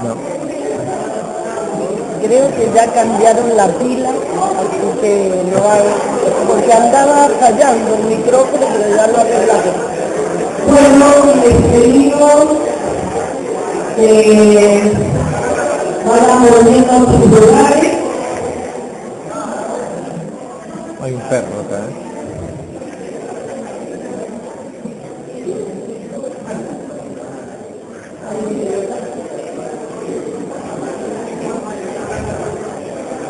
no. Creo que ya cambiaron la pila, así que no hay, porque andaba fallando el micrófono, pero ya lo arreglaron. Bueno, les pedimos que vayan volviendo a sus lugares. Hay un perro acá, ¿eh?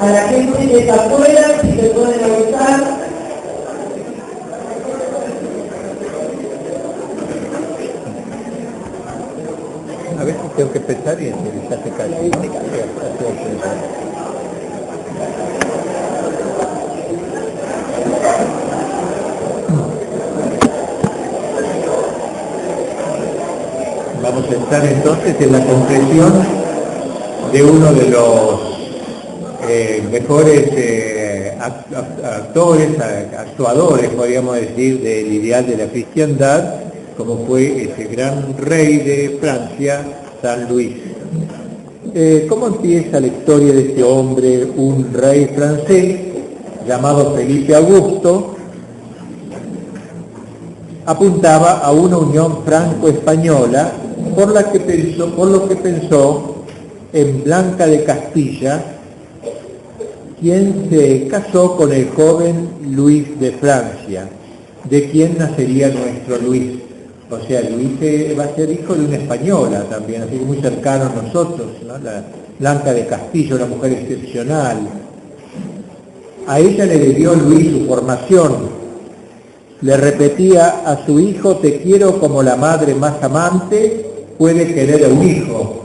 A la gente que está afuera, si se pueden avisar. A veces tengo que pensar y ya se cae. Vamos a entrar entonces en la concreción de uno de los mejores actuadores, podríamos decir, del ideal de la cristiandad, como fue ese gran rey de Francia, San Luis. ¿Cómo empieza la historia de este hombre, un rey francés llamado Felipe Augusto? Apuntaba a una unión franco-española por lo que pensó en Blanca de Castilla, quien se casó con el joven Luis de Francia, de quien nacería nuestro Luis. O sea, Luis va a ser hijo de una española también, así que muy cercano a nosotros, ¿no? La Blanca de Castilla, una mujer excepcional. A ella le debió Luis su formación. Le repetía a su hijo: te quiero como la madre más amante puede querer a un hijo,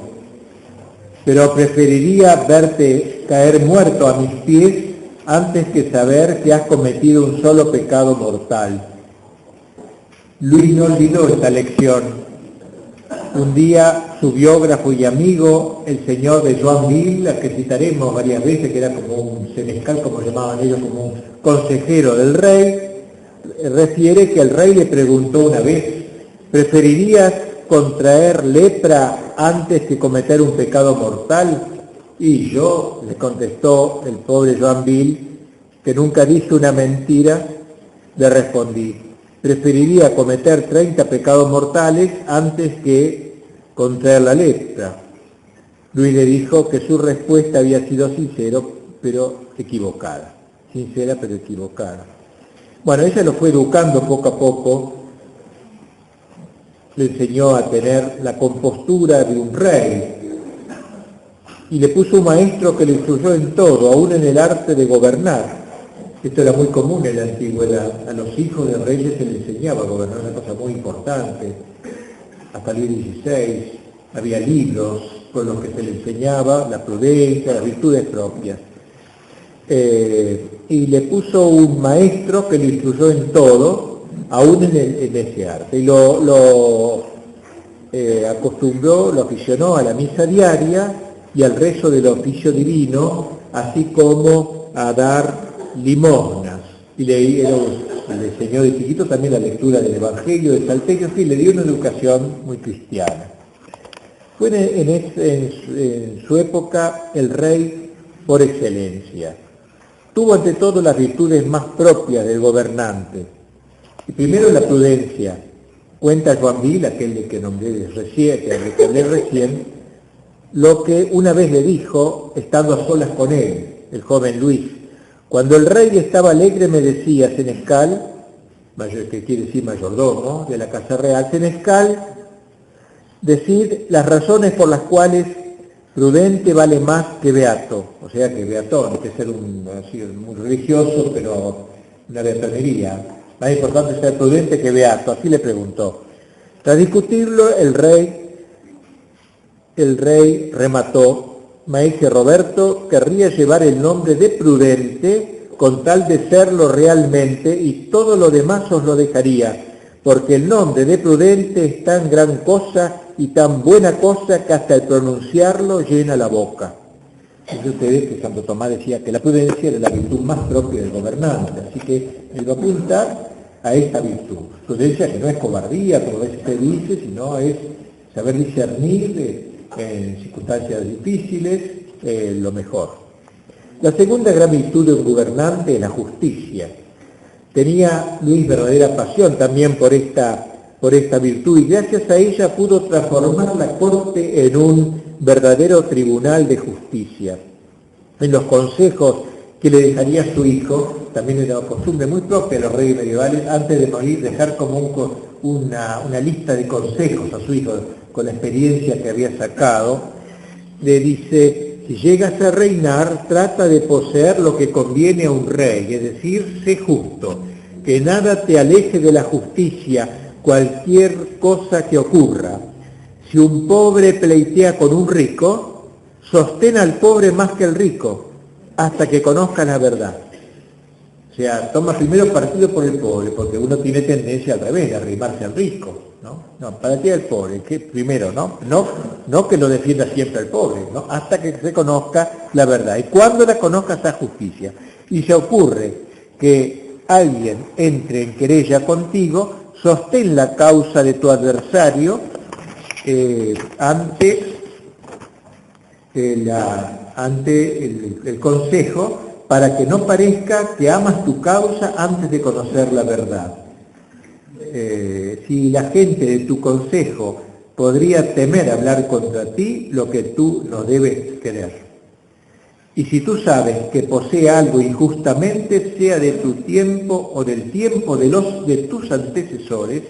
pero preferiría verte caer muerto a mis pies antes que saber que has cometido un solo pecado mortal. Luis no olvidó esta lección. Un día su biógrafo y amigo, el señor de Joinville, al que citaremos varias veces, que era como un senescal, como llamaban ellos, como un consejero del rey, refiere que el rey le preguntó una vez: ¿preferirías contraer lepra antes que cometer un pecado mortal? Y yo, le contestó el pobre Joinville, que nunca dice una mentira, le respondí: preferiría cometer 30 pecados mortales antes que contraer la lepra. Luis le dijo que su respuesta había sido sincera, pero equivocada. Sincera, pero equivocada. Bueno, ella lo fue educando poco a poco, le enseñó a tener la compostura de un rey y le puso un maestro que le instruyó en todo, aún en el arte de gobernar. Esto era muy común en la antigüedad. A los hijos de reyes se les enseñaba a gobernar, una cosa muy importante. Hasta Luis XVI había libros con los que se le enseñaba la prudencia, las virtudes propias. Y le puso un maestro que le instruyó en todo, aún en ese arte. Y lo acostumbró, lo aficionó a la misa diaria y al rezo del oficio divino, así como a dar limosnas. Y le enseñó de chiquito también la lectura del Evangelio, del Salterio, y le dio una educación muy cristiana. Fue en su época el rey por excelencia. Tuvo ante todo las virtudes más propias del gobernante. Y primero la prudencia. Cuenta Joinville, aquel de que nombré recién, lo que una vez le dijo, estando a solas con él, el joven Luis: cuando el rey estaba alegre me decía, senescal, que quiere decir mayordomo de la casa real, senescal, decir las razones por las cuales prudente vale más que beato. O sea que beatón, hay que ser muy religioso, pero una beatonería. Más importante ser prudente que beato, así le preguntó. Tras discutirlo, el rey remató: maese Roberto querría llevar el nombre de prudente con tal de serlo realmente, y todo lo demás os lo dejaría, porque el nombre de prudente es tan gran cosa y tan buena cosa que hasta el pronunciarlo llena la boca. Entonces usted ve que Santo Tomás decía que la prudencia era la virtud más propia del gobernante, así que él lo apunta a esta virtud. Prudencia que no es cobardía, como a veces se dice, sino es saber discernir en circunstancias difíciles, lo mejor. La segunda gran virtud de un gobernante es la justicia. Tenía Luis verdadera pasión también por esta virtud y gracias a ella pudo transformar la corte en un verdadero tribunal de justicia. En los consejos que le dejaría a su hijo, también era una costumbre muy propia de los reyes medievales, antes de morir dejar como una lista de consejos a su hijo con la experiencia que había sacado. Le dice: si llegas a reinar, trata de poseer lo que conviene a un rey, es decir, sé justo, que nada te aleje de la justicia, cualquier cosa que ocurra. Si un pobre pleitea con un rico, sostén al pobre más que el rico, hasta que conozca la verdad. O sea, toma primero partido por el pobre, porque uno tiene tendencia al revés, de arrimarse al rico, ¿no? No, para ti el pobre, que primero, no que lo defienda siempre el pobre, ¿no? Hasta que se conozca la verdad. Y cuando la conozcas, esa justicia. Y se ocurre que alguien entre en querella contigo, sostén la causa de tu adversario ante el consejo, para que no parezca que amas tu causa antes de conocer la verdad. Si la gente de tu consejo podría temer hablar contra ti, lo que tú no debes querer. Y si tú sabes que posee algo injustamente, sea de tu tiempo o del tiempo de tus antecesores,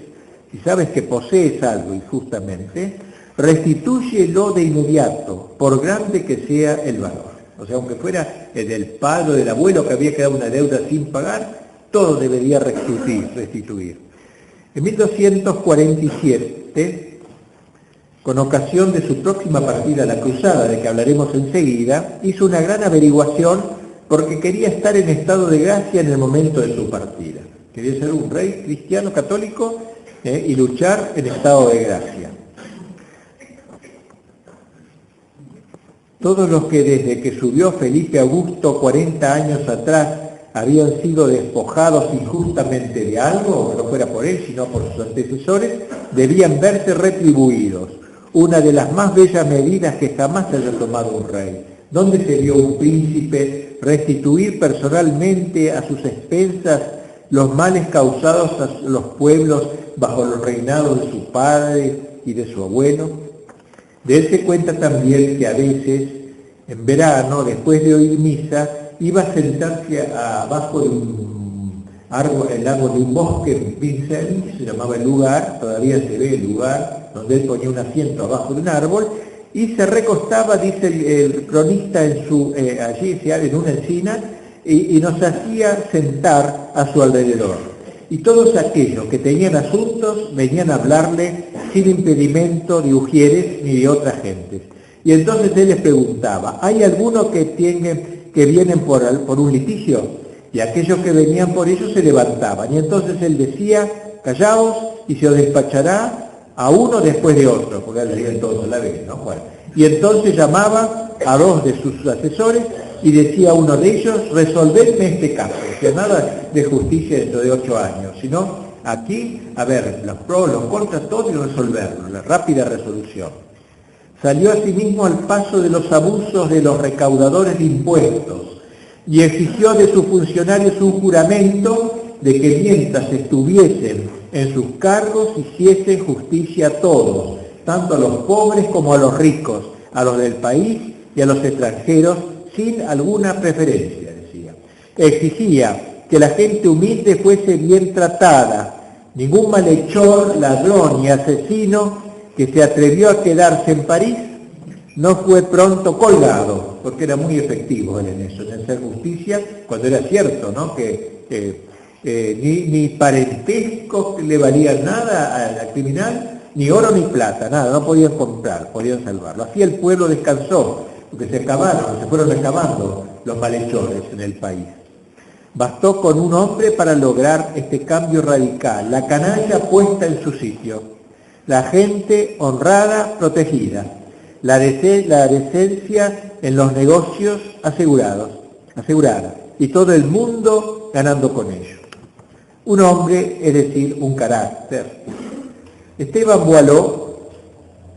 si sabes que posees algo injustamente, restitúyelo de inmediato, por grande que sea el valor. O sea, aunque fuera el del padre o del abuelo que había quedado una deuda sin pagar, todo debería restituir. En 1247, con ocasión de su próxima partida a la cruzada, de que hablaremos enseguida, hizo una gran averiguación porque quería estar en estado de gracia en el momento de su partida. Quería ser un rey cristiano católico y luchar en estado de gracia. Todos los que desde que subió Felipe Augusto 40 años atrás habían sido despojados injustamente de algo, no fuera por él, sino por sus antecesores, debían verse retribuidos. Una de las más bellas medidas que jamás haya tomado un rey. ¿Dónde se vio un príncipe restituir personalmente a sus expensas los males causados a los pueblos bajo los reinados de su padre y de su abuelo? De él se cuenta también que a veces, en verano, después de oír misa, iba a sentarse abajo de un árbol, el árbol de un bosque en Vincennes, se llamaba el lugar, todavía se ve el lugar, donde él ponía un asiento abajo de un árbol, y se recostaba, dice el cronista, allí en una encina, y nos hacía sentar a su alrededor. Y todos aquellos que tenían asuntos venían a hablarle sin impedimento de ujieres ni de otras gentes. Y entonces él les preguntaba: ¿hay alguno que vienen por un litigio? Y aquellos que venían por ellos se levantaban. Y entonces él decía: callaos y se os despachará a uno después de otro, porque él leía todos a la vez, ¿no? Bueno, y entonces llamaba a dos de sus asesores y decía a uno de ellos: resolvedme este caso. O sea, nada de justicia dentro de 8 años, sino aquí, a ver, los pros, los contras, todo y resolverlo, la rápida resolución. Salió asimismo al paso de los abusos de los recaudadores de impuestos y exigió de sus funcionarios un juramento de que mientras estuviesen en sus cargos hiciesen justicia a todos, tanto a los pobres como a los ricos, a los del país y a los extranjeros, sin alguna preferencia, decía. Exigía que la gente humilde fuese bien tratada. Ningún malhechor, ladrón ni asesino que se atrevió a quedarse en París no fue pronto colgado, porque era muy efectivo él en eso, en hacer justicia, cuando era cierto, ¿no? Que ni parentescos le valían nada al criminal, ni oro ni plata, nada, no podían comprar, podían salvarlo. Así el pueblo descansó, porque se fueron acabando los malhechores en el país. Bastó con un hombre para lograr este cambio radical, la canalla puesta en su sitio, la gente honrada, protegida, la decencia en los negocios asegurada, y todo el mundo ganando con ello. Un hombre, es decir, un carácter. Esteban Boileau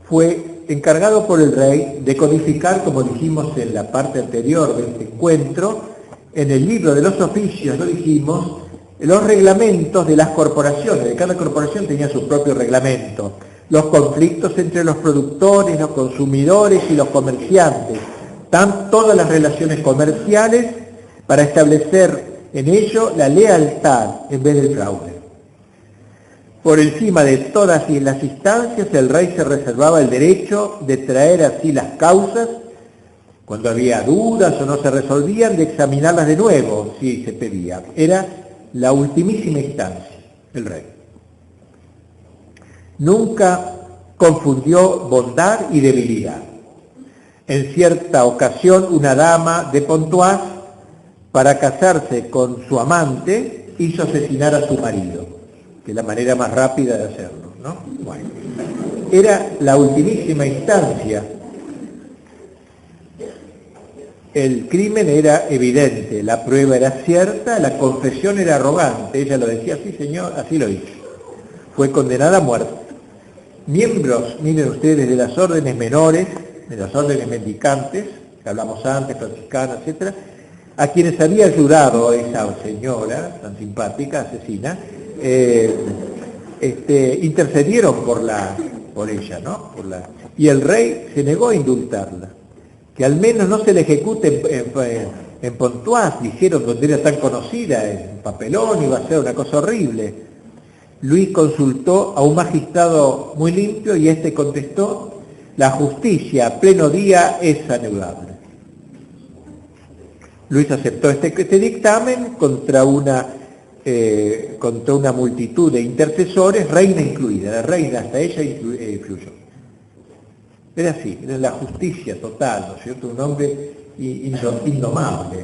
fue encargado por el rey de codificar, como dijimos en la parte anterior de este encuentro, en el libro de los oficios, lo dijimos, los reglamentos de las corporaciones. De cada corporación tenía su propio reglamento. Los conflictos entre los productores, los consumidores y los comerciantes. Todas las relaciones comerciales para establecer en ello la lealtad en vez del fraude. Por encima de todas las instancias, el rey se reservaba el derecho de traer así las causas, cuando había dudas o no se resolvían, de examinarlas de nuevo, si se pedía. Era la ultimísima instancia, el rey. Nunca confundió bondad y debilidad. En cierta ocasión, una dama de Pontoise, para casarse con su amante, hizo asesinar a su marido, que es la manera más rápida de hacerlo, ¿no? Bueno, era la ultimísima instancia. El crimen era evidente, la prueba era cierta, la confesión era arrogante. Ella lo decía, sí señor, así lo hizo. Fue condenada a muerte. Miembros, miren ustedes, de las órdenes menores, de las órdenes mendicantes, que hablamos antes, franciscanas, etc., a quienes había ayudado esa señora tan simpática, asesina, intercedieron por ella, ¿no? Y el rey se negó a indultarla, que al menos no se le ejecute en Pontoise, dijeron, donde era tan conocida, en papelón, iba a ser una cosa horrible. Luis consultó a un magistrado muy limpio y este contestó, la justicia a pleno día es anulable. Luis aceptó este dictamen contra una multitud de intercesores, reina incluida, la reina hasta ella influyó. Era así, era la justicia total, ¿no es cierto? Un hombre indomable,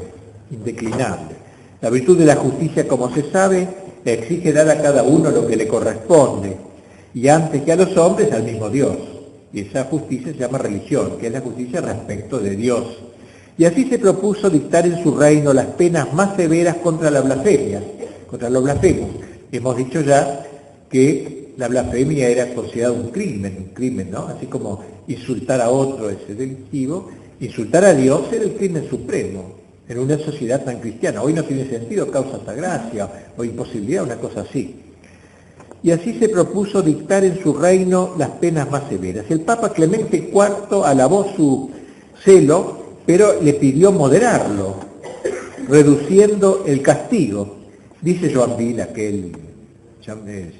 indeclinable. La virtud de la justicia, como se sabe, exige dar a cada uno lo que le corresponde, y antes que a los hombres, al mismo Dios. Y esa justicia se llama religión, que es la justicia respecto de Dios. Y así se propuso dictar en su reino las penas más severas contra la blasfemia, contra los blasfemos. Hemos dicho ya que la blasfemia era considerada un crimen, ¿no? Así como insultar a otro es delictivo, insultar a Dios era el crimen supremo en una sociedad tan cristiana. Hoy no tiene sentido, causa hasta gracia o imposibilidad, una cosa así. Y así se propuso dictar en su reino las penas más severas. El Papa Clemente IV alabó su celo, pero le pidió moderarlo, reduciendo el castigo. Dice Joinville, aquel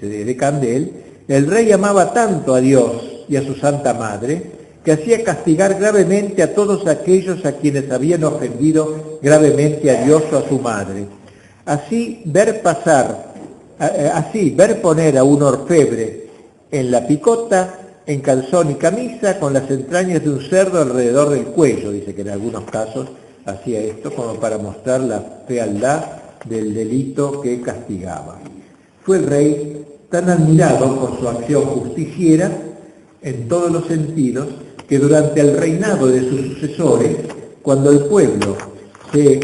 decán de él, el rey amaba tanto a Dios y a su Santa Madre, que hacía castigar gravemente a todos aquellos a quienes habían ofendido gravemente a Dios o a su Madre. Así, ver poner a un orfebre en la picota, en calzón y camisa, con las entrañas de un cerdo alrededor del cuello. Dice que en algunos casos hacía esto como para mostrar la fealdad del delito que castigaba. Fue el rey tan admirado por su acción justiciera en todos los sentidos, que durante el reinado de sus sucesores, cuando el pueblo se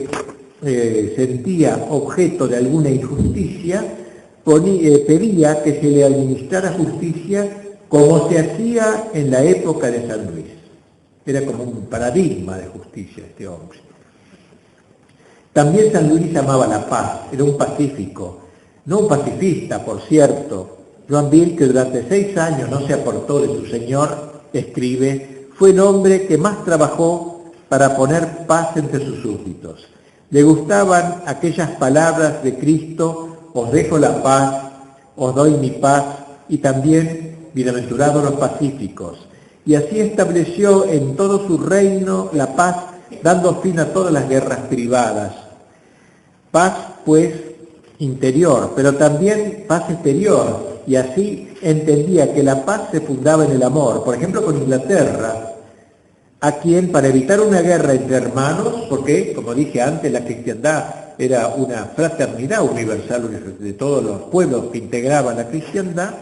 sentía objeto de alguna injusticia, pedía que se le administrara justicia como se hacía en la época de San Luis. Era como un paradigma de justicia este hombre. También San Luis amaba la paz, era un pacífico, no un pacifista, por cierto. Joinville, que durante 6 años no se apartó de su señor, escribe, fue el hombre que más trabajó para poner paz entre sus súbditos. Le gustaban aquellas palabras de Cristo, os dejo la paz, os doy mi paz, y también, bienaventurados los pacíficos. Y así estableció en todo su reino la paz, dando fin a todas las guerras privadas. Paz, pues, interior, pero también paz exterior, y así entendía que la paz se fundaba en el amor. Por ejemplo, con Inglaterra, a quien, para evitar una guerra entre hermanos, porque, como dije antes, la cristiandad era una fraternidad universal de todos los pueblos que integraban la cristiandad,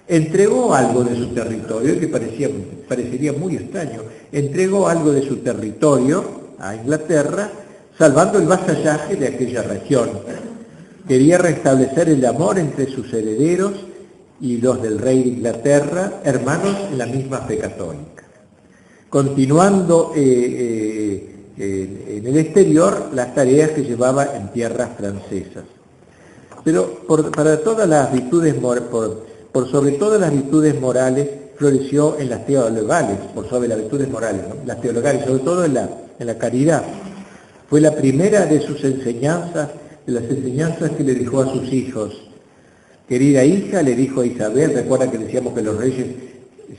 entregó algo de su territorio, que parecería muy extraño, entregó algo de su territorio a Inglaterra, salvando el vasallaje de aquella región. Quería restablecer el amor entre sus herederos y los del rey de Inglaterra, hermanos en la misma fe católica. continuando en el exterior las tareas que llevaba en tierras francesas. Pero para todas las virtudes, por sobre todas las virtudes morales, floreció en las teologales, por sobre las virtudes morales, ¿no? Las teologales, sobre todo en la caridad. Fue la primera de sus enseñanzas, de las enseñanzas que le dejó a sus hijos. Querida hija, le dijo a Isabel, recuerda que decíamos que los reyes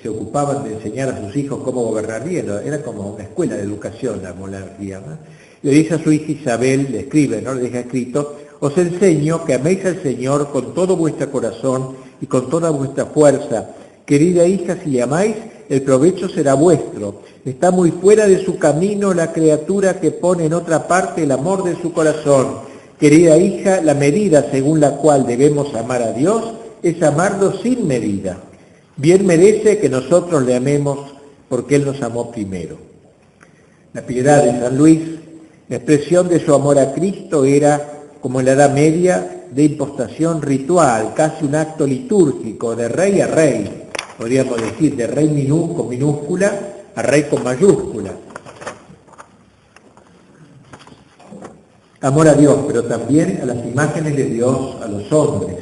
se ocupaban de enseñar a sus hijos cómo gobernar bien, ¿no? Era como una escuela de educación la monarquía, ¿no? Le dice a su hija Isabel, le escribe, ¿no? Le deja escrito: os enseño que améis al Señor con todo vuestro corazón y con toda vuestra fuerza. Querida hija, si le amáis, el provecho será vuestro. Está muy fuera de su camino la criatura que pone en otra parte el amor de su corazón. Querida hija, la medida según la cual debemos amar a Dios es amarlo sin medida. Bien merece que nosotros le amemos porque Él nos amó primero. La piedad de San Luis, la expresión de su amor a Cristo, era, como en la Edad Media, de impostación ritual, casi un acto litúrgico, de rey a rey, podríamos decir, de rey con minúscula a rey con mayúscula. Amor a Dios, pero también a las imágenes de Dios, a los hombres.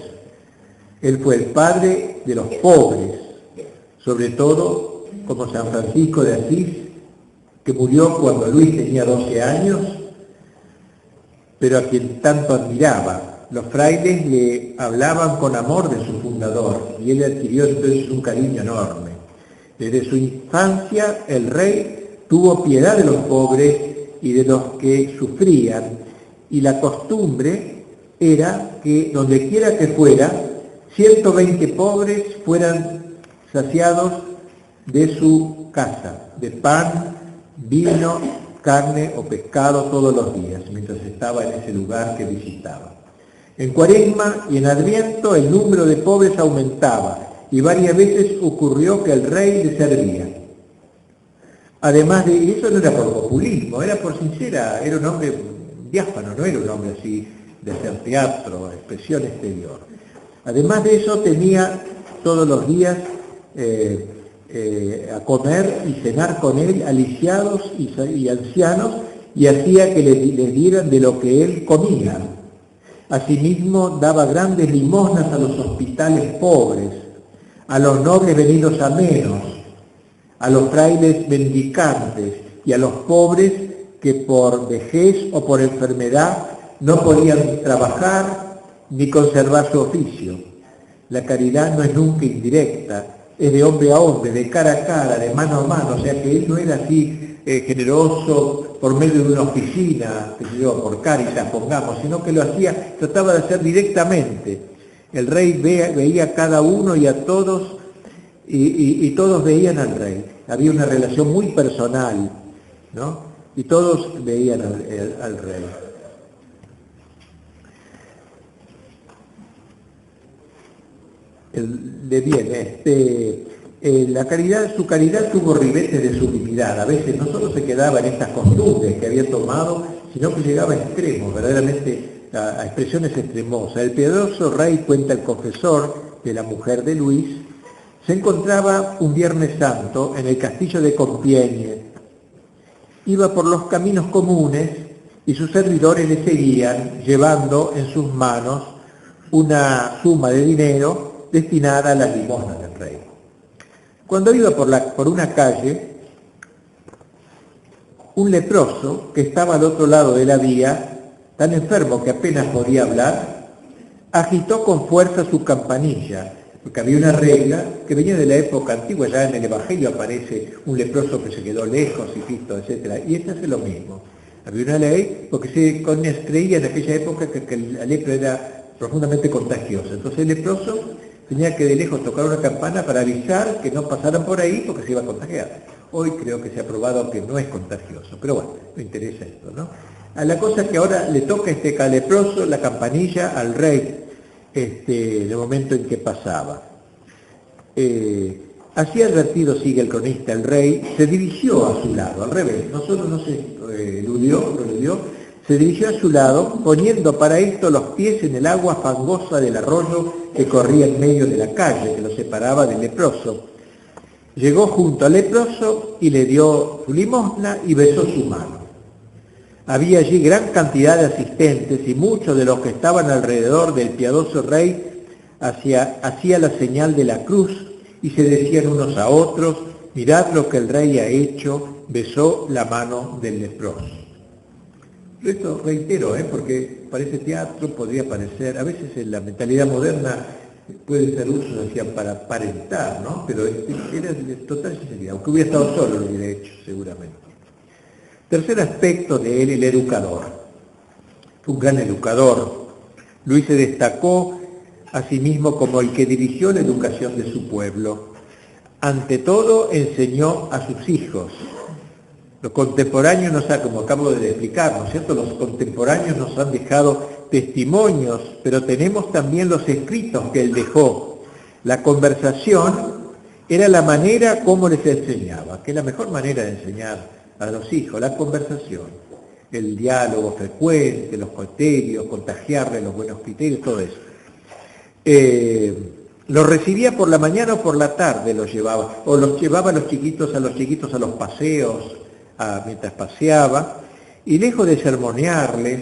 Él fue el padre de los pobres, sobre todo como San Francisco de Asís, que murió cuando Luis tenía 12 años, pero a quien tanto admiraba. Los frailes le hablaban con amor de su fundador y él adquirió entonces un cariño enorme. Desde su infancia el rey tuvo piedad de los pobres y de los que sufrían, y la costumbre era que donde quiera que fuera, 120 pobres fueran saciados de su casa, de pan, vino, carne o pescado todos los días, mientras estaba en ese lugar que visitaba. En Cuaresma y en Adviento el número de pobres aumentaba y varias veces ocurrió que el rey le servía. Además de eso, no era por populismo, era por sincera, era un hombre diáfano, no era un hombre así de hacer teatro, expresión exterior. Además de eso tenía todos los días a comer y cenar con él a lisiados y ancianos, y hacía que les dieran de lo que él comía. Asimismo daba grandes limosnas a los hospitales pobres, a los nobles venidos a menos, a los frailes mendicantes y a los pobres que por vejez o por enfermedad no podían trabajar ni conservar su oficio. La caridad no es nunca indirecta, es de hombre a hombre, de cara a cara, de mano a mano, o sea que él no era así generoso por medio de una oficina, por Cáritas, pongamos, sino que lo hacía, trataba de hacer directamente. El rey veía a cada uno y a todos, y todos veían al rey. Había una relación muy personal, ¿no? Y todos veían al rey. Le viene, la caridad, su caridad tuvo ribetes de sublimidad. A veces no solo se quedaba en estas costumbres que había tomado, sino que llegaba a extremos, verdaderamente a expresiones extremosas. El piadoso rey, cuenta el confesor de la mujer de Luis, se encontraba un Viernes Santo en el castillo de Compiègne. Iba por los caminos comunes y sus servidores le seguían, llevando en sus manos una suma de dinero destinada a las limosnas del rey. Cuando iba por una calle, un leproso que estaba al otro lado de la vía, tan enfermo que apenas podía hablar, agitó con fuerza su campanilla, porque había una regla que venía de la época antigua. Ya en el Evangelio aparece un leproso que se quedó lejos, hijito, etc. Y este hace lo mismo. Había una ley porque se creía en aquella época que la lepra era profundamente contagiosa. Entonces el leproso tenía que de lejos tocar una campana para avisar que no pasaran por ahí porque se iba a contagiar. Hoy creo que se ha probado que no es contagioso, pero bueno, no interesa esto, ¿no? A la cosa que ahora le toca a leproso la campanilla al rey, en el momento en que pasaba. Así advertido, sigue el cronista, el rey se dirigió a su lado, al revés, no solo no se eludió, se dirigió a su lado, poniendo para esto los pies en el agua fangosa del arroyo que corría en medio de la calle, que lo separaba del leproso. Llegó junto al leproso y le dio su limosna y besó su mano. Había allí gran cantidad de asistentes y muchos de los que estaban alrededor del piadoso rey hacía la señal de la cruz y se decían unos a otros: mirad lo que el rey ha hecho, besó la mano del leproso. Esto reitero, porque parece teatro, podría parecer, a veces en la mentalidad moderna puede ser uso para aparentar, ¿no? Pero era de total sinceridad, aunque hubiera estado solo lo hubiera hecho, seguramente. Tercer aspecto de él, el educador. Fue un gran educador. Luis se destacó a sí mismo como el que dirigió la educación de su pueblo. Ante todo, enseñó a sus hijos. Los contemporáneos como acabo de explicar, ¿no es cierto? Los contemporáneos nos han dejado testimonios, pero tenemos también los escritos que él dejó. La conversación era la manera como les enseñaba, que es la mejor manera de enseñar a los hijos, la conversación, el diálogo frecuente, los criterios, contagiarle los buenos criterios, todo eso. Los recibía por la mañana o por la tarde, los llevaba, o los llevaba a los chiquitos a los paseos, mientras paseaba, y lejos de sermonearles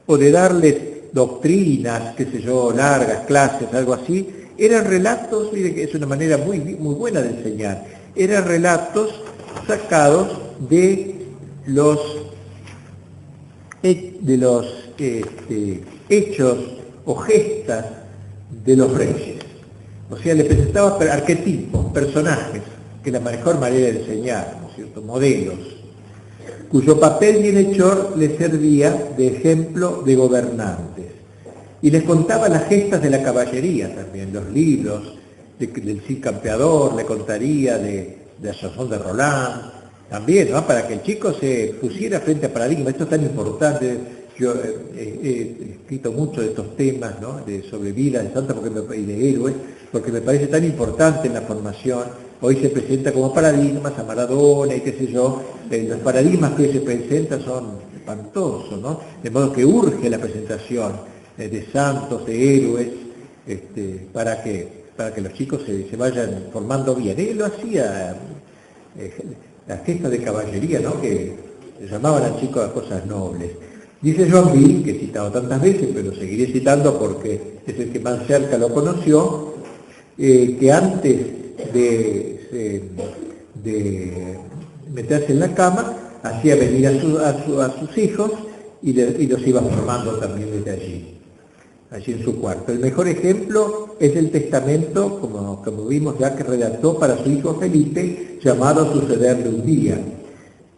o de darles doctrinas, largas clases, algo así, eran relatos, mire que es una manera muy, muy buena de enseñar, eran relatos sacados de los hechos o gestas de los reyes. O sea, le presentaba arquetipos, personajes, que es la mejor manera de enseñar, ¿no es cierto?, modelos, cuyo papel bienhechor les servía de ejemplo de gobernantes. Y les contaba las gestas de la caballería también, los libros del Cid Campeador, le contaría de Sansón de Roland, también, ¿no?, para que el chico se pusiera frente a paradigmas. Esto es tan importante. Yo he escrito mucho de estos temas, ¿no?, sobre vida de santos y de héroes, porque me parece tan importante en la formación. Hoy se presenta como paradigmas a Maradona y qué sé yo. Los paradigmas que hoy se presentan son espantosos, ¿no? De modo que urge la presentación de santos, de héroes, para que los chicos se vayan formando bien. Él lo hacía, la gesta de caballería, ¿no?, que llamaban al chico a cosas nobles. Dice Joan Vila, que he citado tantas veces, pero seguiré citando porque es el que más cerca lo conoció, que antes de meterse en la cama, hacía venir a sus hijos y los iba formando también desde allí en su cuarto. El mejor ejemplo es el testamento, como vimos ya, que redactó para su hijo Felipe, llamado a sucederle un día.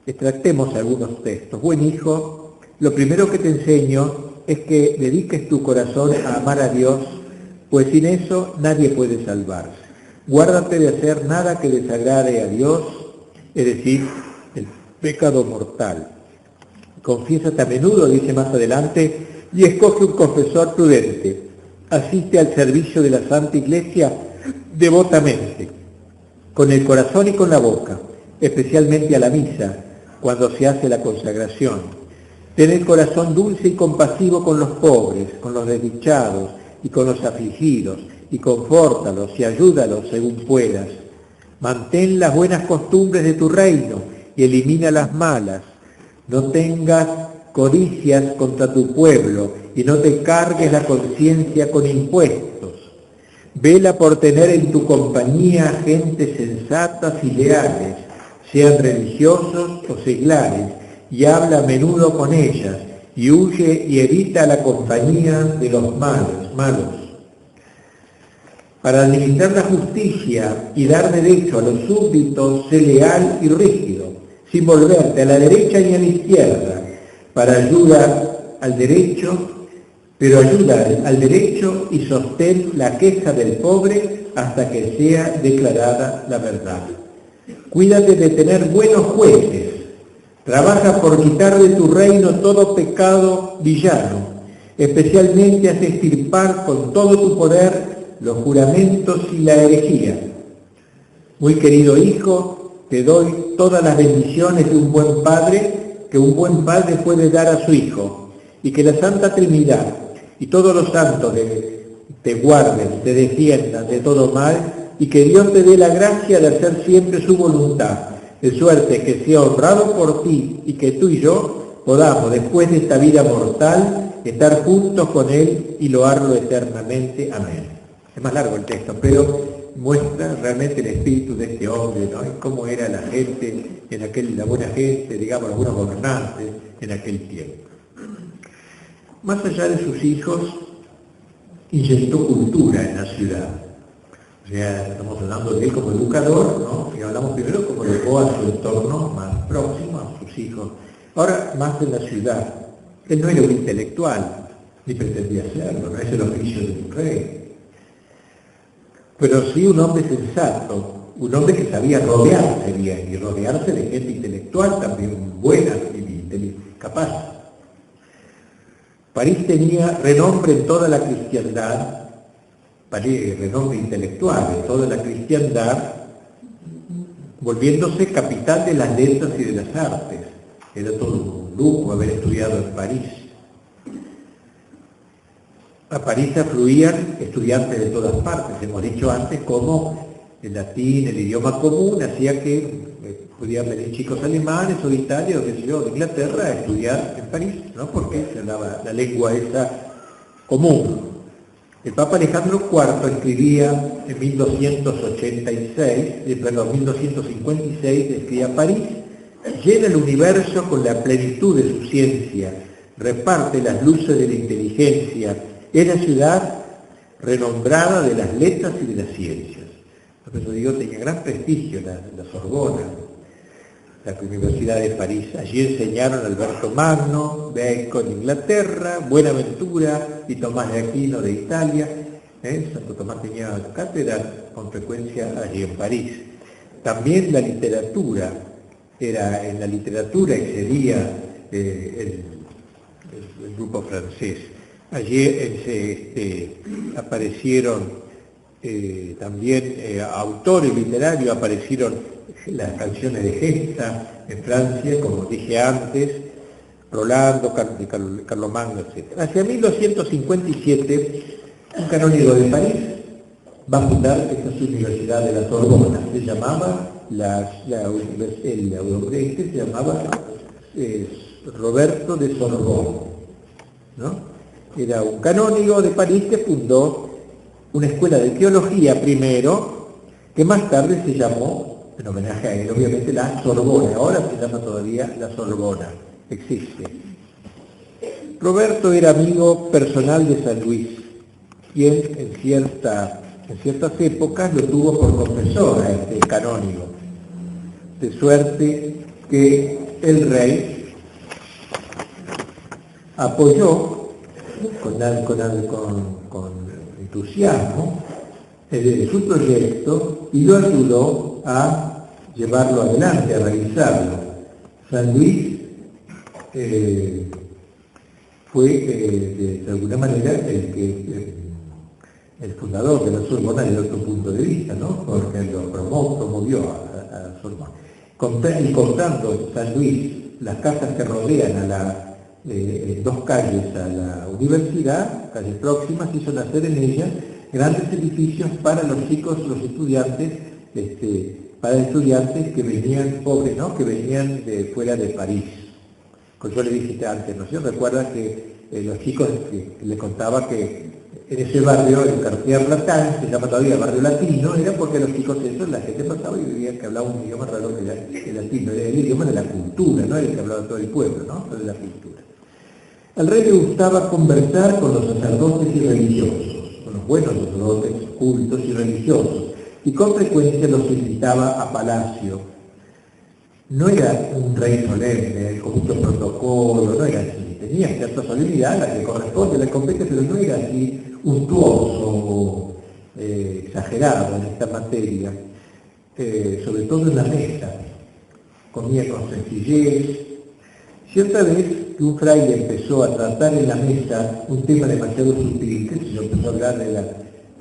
Extractemos algunos textos. Buen hijo, lo primero que te enseño es que dediques tu corazón a amar a Dios, pues sin eso nadie puede salvarse. Guárdate de hacer nada que desagrade a Dios, es decir, el pecado mortal. Confiésate a menudo, dice más adelante, y escoge un confesor prudente. Asiste al servicio de la Santa Iglesia devotamente, con el corazón y con la boca, especialmente a la misa, cuando se hace la consagración. Ten el corazón dulce y compasivo con los pobres, con los desdichados y con los afligidos, y confórtalos y ayúdalos según puedas. Mantén las buenas costumbres de tu reino y elimina las malas. No tengas codicias contra tu pueblo y no te cargues la conciencia con impuestos. Vela por tener en tu compañía gentes sensatas y leales, sean religiosos o seglares, y habla a menudo con ellas, y huye y evita la compañía de los malos. Para administrar la justicia y dar derecho a los súbditos, sé leal y rígido, sin volverte a la derecha ni a la izquierda, para ayudar al derecho, pero ayuda al derecho y sostén la queja del pobre hasta que sea declarada la verdad. Cuídate de tener buenos jueces, trabaja por quitar de tu reino todo pecado villano, especialmente haz extirpar con todo tu poder los juramentos y la herejía. Muy querido hijo, te doy todas las bendiciones de un buen padre que un buen padre puede dar a su hijo, y que la Santa Trinidad y todos los santos te guarden, te defiendan de todo mal y que Dios te dé la gracia de hacer siempre su voluntad, de suerte que sea honrado por ti y que tú y yo podamos, después de esta vida mortal, estar juntos con Él y loarlo eternamente. Amén. Es más largo el texto, pero muestra realmente el espíritu de este hombre, ¿no? Y cómo era la gente, la buena gente, digamos, los buenos gobernantes en aquel tiempo. Más allá de sus hijos, inyectó cultura en la ciudad. O sea, estamos hablando de él como educador, ¿no? Y hablamos primero como educó a su entorno más próximo, a sus hijos. Ahora, más en la ciudad. Él no era un intelectual, ni pretendía serlo, no es el oficio de un rey. Pero sí un hombre sensato, un hombre que sabía rodearse bien, y rodearse de gente intelectual también buena y capaz. París tenía renombre en toda la cristiandad, renombre intelectual en toda la cristiandad, volviéndose capital de las letras y de las artes. Era todo un lujo haber estudiado en París. A París afluían estudiantes de todas partes. Hemos dicho antes cómo el latín, el idioma común, hacía que podían venir chicos alemanes o de Italia o de Inglaterra a estudiar en París, ¿no? Porque se hablaba la lengua esa común. El Papa Alejandro IV escribía en 1256, escribía: París llena el universo con la plenitud de su ciencia, reparte las luces de la inteligencia, es la ciudad renombrada de las letras y de las ciencias. Por eso digo, tenía gran prestigio la Sorbona, la Universidad de París. Allí enseñaron Alberto Magno, Bacon de Inglaterra, Buenaventura y Tomás de Aquino de Italia. Santo Tomás tenía cátedra con frecuencia allí en París. También la literatura, en la literatura excedía el grupo francés. Allí aparecieron también autores literarios, aparecieron las canciones de gesta en Francia, como dije antes, Rolando, Carlomagno, etc. Hacia 1257, un canónigo de París va a fundar esta universidad de la Sorbona. Se llamaba, se llamaba Roberto de Sorbonne, ¿no? Era un canónigo de París que fundó una escuela de teología primero, que más tarde se llamó, en homenaje a él, obviamente, la Sorbona. Ahora se llama todavía la Sorbona, existe. Roberto era amigo personal de San Luis, quien en ciertas épocas lo tuvo por confesor a este canónigo, de suerte que el rey apoyó con entusiasmo su proyecto y lo ayudó a llevarlo adelante, a realizarlo. San Luis fue de alguna manera el fundador de la Sorbona desde otro punto de vista, ¿no? Porque lo promovió a la Sorbona. Y contando San Luis las casas que rodean dos calles a la universidad, calles próximas, hizo nacer en ellas grandes edificios para los chicos, los estudiantes, para estudiantes que venían pobres, ¿no? Que venían de fuera de París. Como yo le dije antes, ¿no? Yo recuerda que los chicos que le contaba que en ese barrio, el Cartier Latin, se llama todavía barrio latino, era porque los chicos esos, la gente pasaba y vivía que hablaba un idioma raro que era el latino, era el idioma de la cultura, no era el que hablaba todo el pueblo, ¿no? Pero de la cultura. Al rey le gustaba conversar con los sacerdotes y religiosos, con los buenos sacerdotes cultos y religiosos, y con frecuencia los invitaba a palacio. No era un rey solemne, con mucho protocolo, no era así. Tenía cierta solemnidad, la que corresponde a la competencia, pero no era así untuoso, exagerado en esta materia, sobre todo en la mesa. Comía con sencillez. Cierta vez que un fraile empezó a tratar en la mesa un tema demasiado sutil, que se empezó a hablar de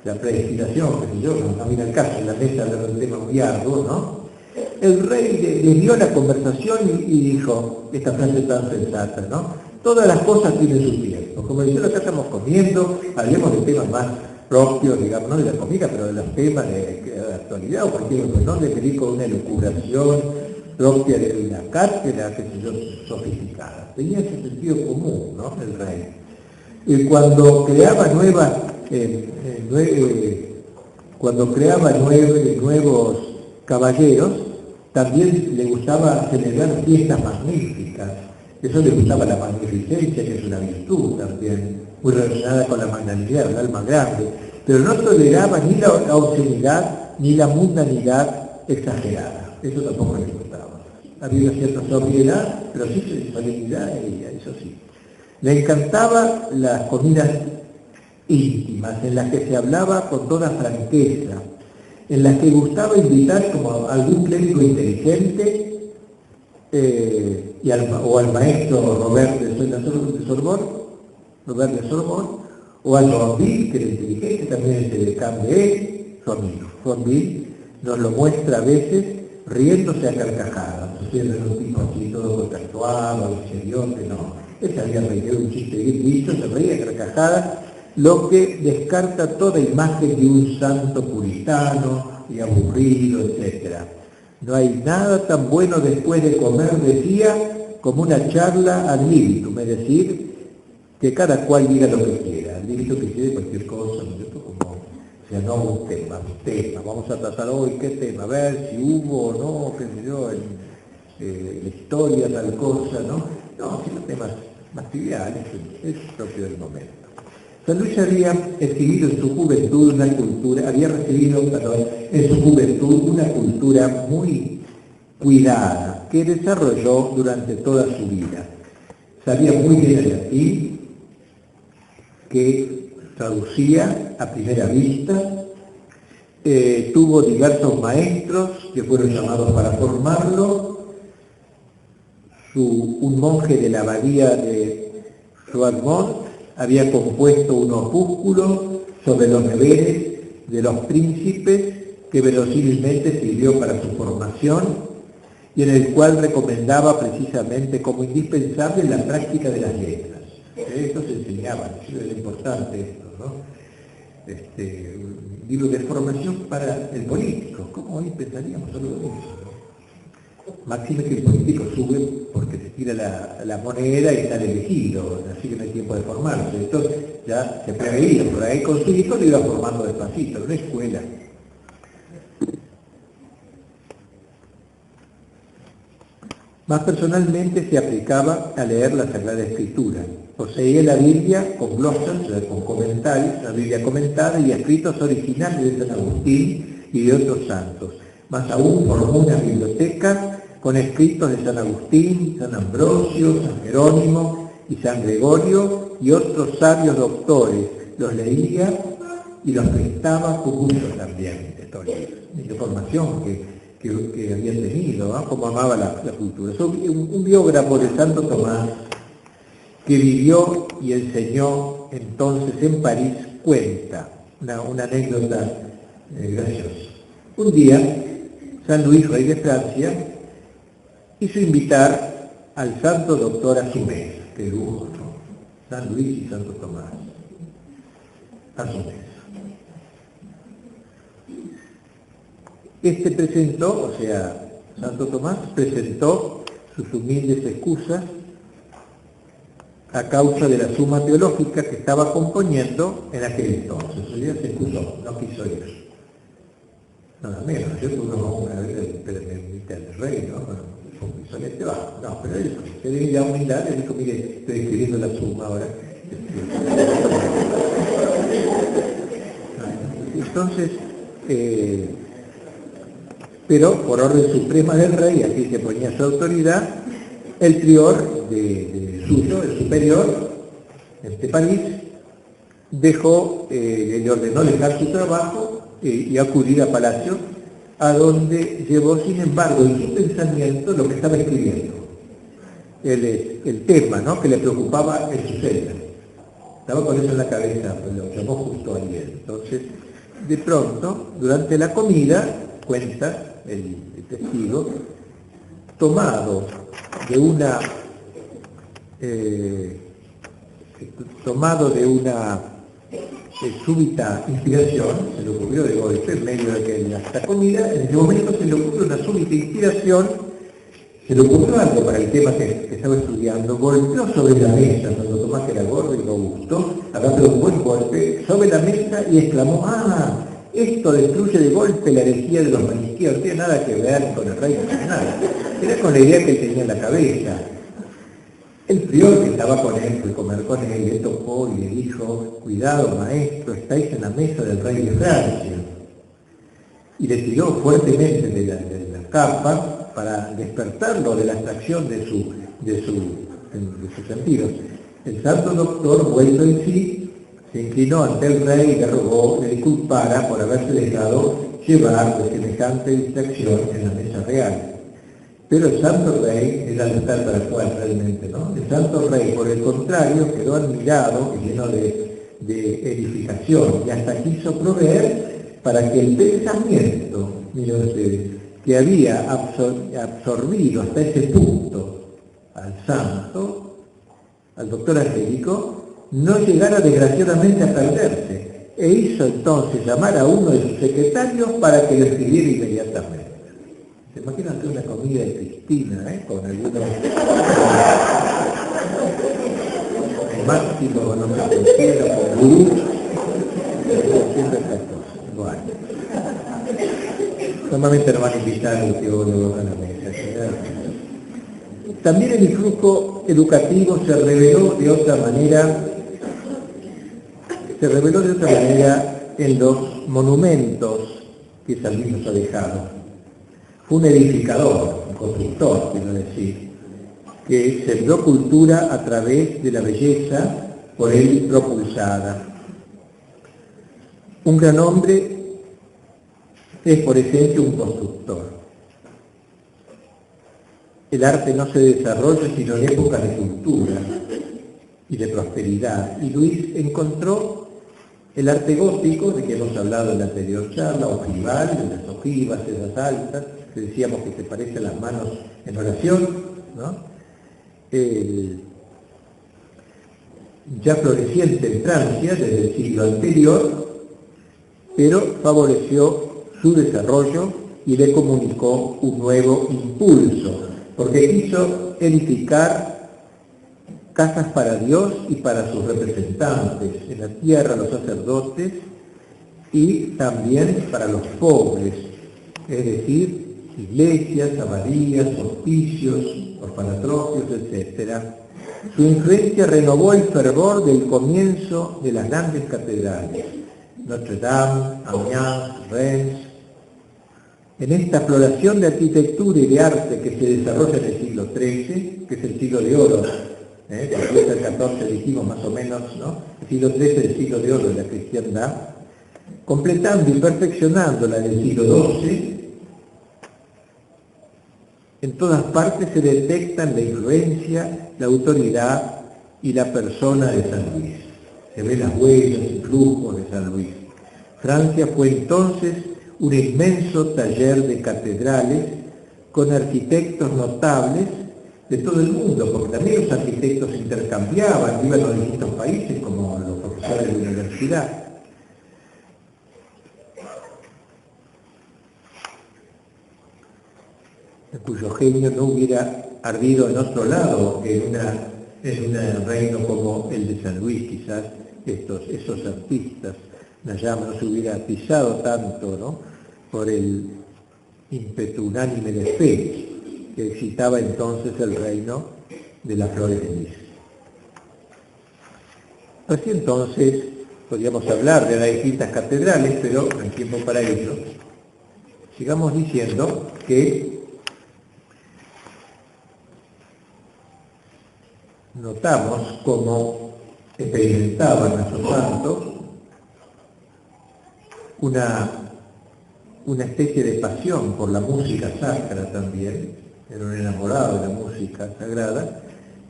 la predestinación, que yo no viene al caso, en la mesa era un tema muy arduo, ¿no? El rey le dio la conversación y dijo esta frase tan sensata, ¿no? Todas las cosas tienen su tiempo. Como dice, acá estamos comiendo, hablemos de temas propios, digamos, no de la comida, pero de los temas de la actualidad, o cualquier otro, no de venir con una elucubración propia de una cátedra, que se yo, sofisticada. Tenía ese sentido común, ¿no?, el rey. Y cuando creaba nuevos caballeros, también le gustaba celebrar fiestas magníficas. Eso le gustaba la magnificencia, que es una virtud también, muy relacionada con la magnanimidad, el alma grande, pero no toleraba ni la obscenidad ni la mundanidad exagerada. Eso tampoco le gustaba. Había cierta sobriedad, pero sí solemnidad, eso sí. Le encantaban las comidas íntimas, en las que se hablaba con toda franqueza, en las que gustaba invitar como a algún clérigo inteligente, o al maestro Robert de Sorbonne, o a Joinville, que era inteligente, también es de Cambé, su amigo. Joinville nos lo muestra a veces riéndose a carcajadas, no era un tipo así todo tatuado, misterioso, no. Él sabía reír, un chiste bien dicho, se reía a carcajadas, lo que descarta toda imagen de un santo puritano y aburrido, etc. No hay nada tan bueno después de comer, decía, como una charla ad libitum, es decir, que cada cual diga lo que quiera, ad libitum que quiere cualquier cosa, ¿no? Como, o sea, no un tema, vamos a tratar hoy qué tema, a ver si hubo o no, qué sé yo, la historia, tal cosa, ¿no? No, sino temas más triviales, es propio del momento. San Luis había recibido en su juventud una cultura muy cuidada, que desarrolló durante toda su vida. Sabía muy bien el latín, que traducía a primera vista, tuvo diversos maestros que fueron llamados para formarlo. Un monje de la abadía de Roaumont había compuesto un opúsculo sobre los deberes de los príncipes que verosímilmente sirvió para su formación y en el cual recomendaba precisamente como indispensable la práctica de las letras. Esto se enseñaba, era importante esto, ¿no? Un libro de formación para el político. ¿Cómo hoy pensaríamos algo de eso? Máxime que el político sube porque se tira la moneda y sale elegido, así que no hay tiempo de formarse. Entonces ya se preveía, por ahí con su hijo lo iba formando despacito, en una escuela. Más personalmente se aplicaba a leer la Sagrada Escritura. Poseía la Biblia con glosas, o sea, con comentarios, la Biblia comentada y escritos originales de San Agustín y de otros santos. Más aún formó una biblioteca con escritos de San Agustín, San Ambrosio, San Jerónimo y San Gregorio y otros sabios doctores. Los leía y los prestaba con gusto también, estos libros. De formación que había tenido, ¿no? Como amaba la cultura. Un biógrafo de Santo Tomás que vivió y enseñó entonces en París cuenta una anécdota graciosa. Un día, San Luis, rey de Francia, hizo invitar al santo doctor a su mesa, que lujo, ¿no? San Luis y Santo Tomás, a su mesa. Presentó, o sea, Santo Tomás presentó sus humildes excusas a causa de la suma teológica que estaba componiendo en aquel entonces. O sea, se excusó, no quiso ir. Nada menos, ¿no? Uno va a ver el rey, ¿no? Bueno, un pisonete va. No, pero él se dio la humildad, le dijo, mire, estoy escribiendo la suma ahora. Entonces, pero por orden suprema del rey, aquí se ponía su autoridad, el prior suyo, el superior de París, le ordenó dejar su trabajo y acudir a Palacio, a donde llevó, sin embargo, en su pensamiento lo que estaba escribiendo, el tema, ¿no?, que le preocupaba en su celda. Estaba con eso en la cabeza, pues lo llamó justo ayer. Entonces, de pronto, durante la comida, cuenta el testigo, tomado de una súbita inspiración, se le ocurrió de golpe en medio de que la comida, en ese momento se le ocurrió una súbita inspiración, se le ocurrió algo para el tema que estaba estudiando, golpeó sobre la mesa, cuando Tomás era gordo y robusto, agarró un buen golpe sobre la mesa y exclamó, ¡ah! Esto destruye de golpe la herejía de los maniqueos, no tiene nada que ver con el reino nacional, era con la idea que él tenía en la cabeza. El prior que estaba con él, fue a comer con él, le tocó y le dijo, cuidado maestro, estáis en la mesa del rey de Francia. Y le tiró fuertemente de la capa para despertarlo de la abstracción de sus sentidos. El santo doctor, vuelto en sí, se inclinó ante el rey y le rogó que le disculpara por haberse dejado llevar de semejante distracción en la mesa real. Pero el santo rey, era el tal para cual realmente, ¿no? El santo rey, por el contrario, quedó admirado y lleno de edificación y hasta quiso proveer para que el pensamiento, miren ustedes, que había absorbido hasta ese punto al santo, al doctor angélico, no llegara desgraciadamente a perderse, e hizo entonces llamar a uno de sus secretarios para que lo escribiera inmediatamente. ¿Se imaginan hacer una comida de Cristina, con algunos máximo, con los capucheros, con gurú, haciendo estas cosas? Bueno. Normalmente no van a invitar a un teólogo a la mesa, ¿verdad? También el influjo educativo se reveló de otra manera en los monumentos que San Luis nos ha dejado. Fue un edificador, un constructor, quiero decir, que sembró cultura a través de la belleza por él propulsada. Un gran hombre es, por ejemplo, un constructor. El arte no se desarrolla sino en épocas de cultura y de prosperidad. Y Luis encontró el arte gótico, de que hemos hablado en la anterior charla, ojival, de las ojivas, esas altas, que decíamos que se parecen a las manos en oración, ¿no? Ya floreciente en Francia desde el siglo anterior, pero favoreció su desarrollo y le comunicó un nuevo impulso, porque quiso edificar casas para Dios y para sus representantes en la tierra, los sacerdotes, y también para los pobres, es decir, iglesias, abadías, hospicios, orfanatropios, etc. Su influencia renovó el fervor del comienzo de las grandes catedrales, Notre Dame, Amiens, Reims. En esta exploración de arquitectura y de arte que se desarrolla en el siglo XIII, que es el siglo de oro, después del XIV dijimos más o menos, ¿no? El siglo XIII es el siglo de oro de la cristiandad, completando y perfeccionándola en el siglo XII, en todas partes se detectan la influencia, la autoridad y la persona de San Luis. Se ven las huellas y flujos de San Luis. Francia fue entonces un inmenso taller de catedrales con arquitectos notables de todo el mundo, porque también los arquitectos intercambiaban, iban a los distintos países como los profesores de la universidad. Cuyo genio no hubiera ardido en otro lado en un reino como el de San Luis, quizás esos artistas, la llama no se hubiera atizado tanto, ¿no?, por el ímpetu unánime de fe que excitaba entonces el reino de las flores de lis. Así entonces podríamos hablar de las distintas catedrales, pero no hay tiempo para ello. Sigamos diciendo que notamos cómo experimentaban nuestros santos una especie de pasión por la música sacra también, era un enamorado de la música sagrada,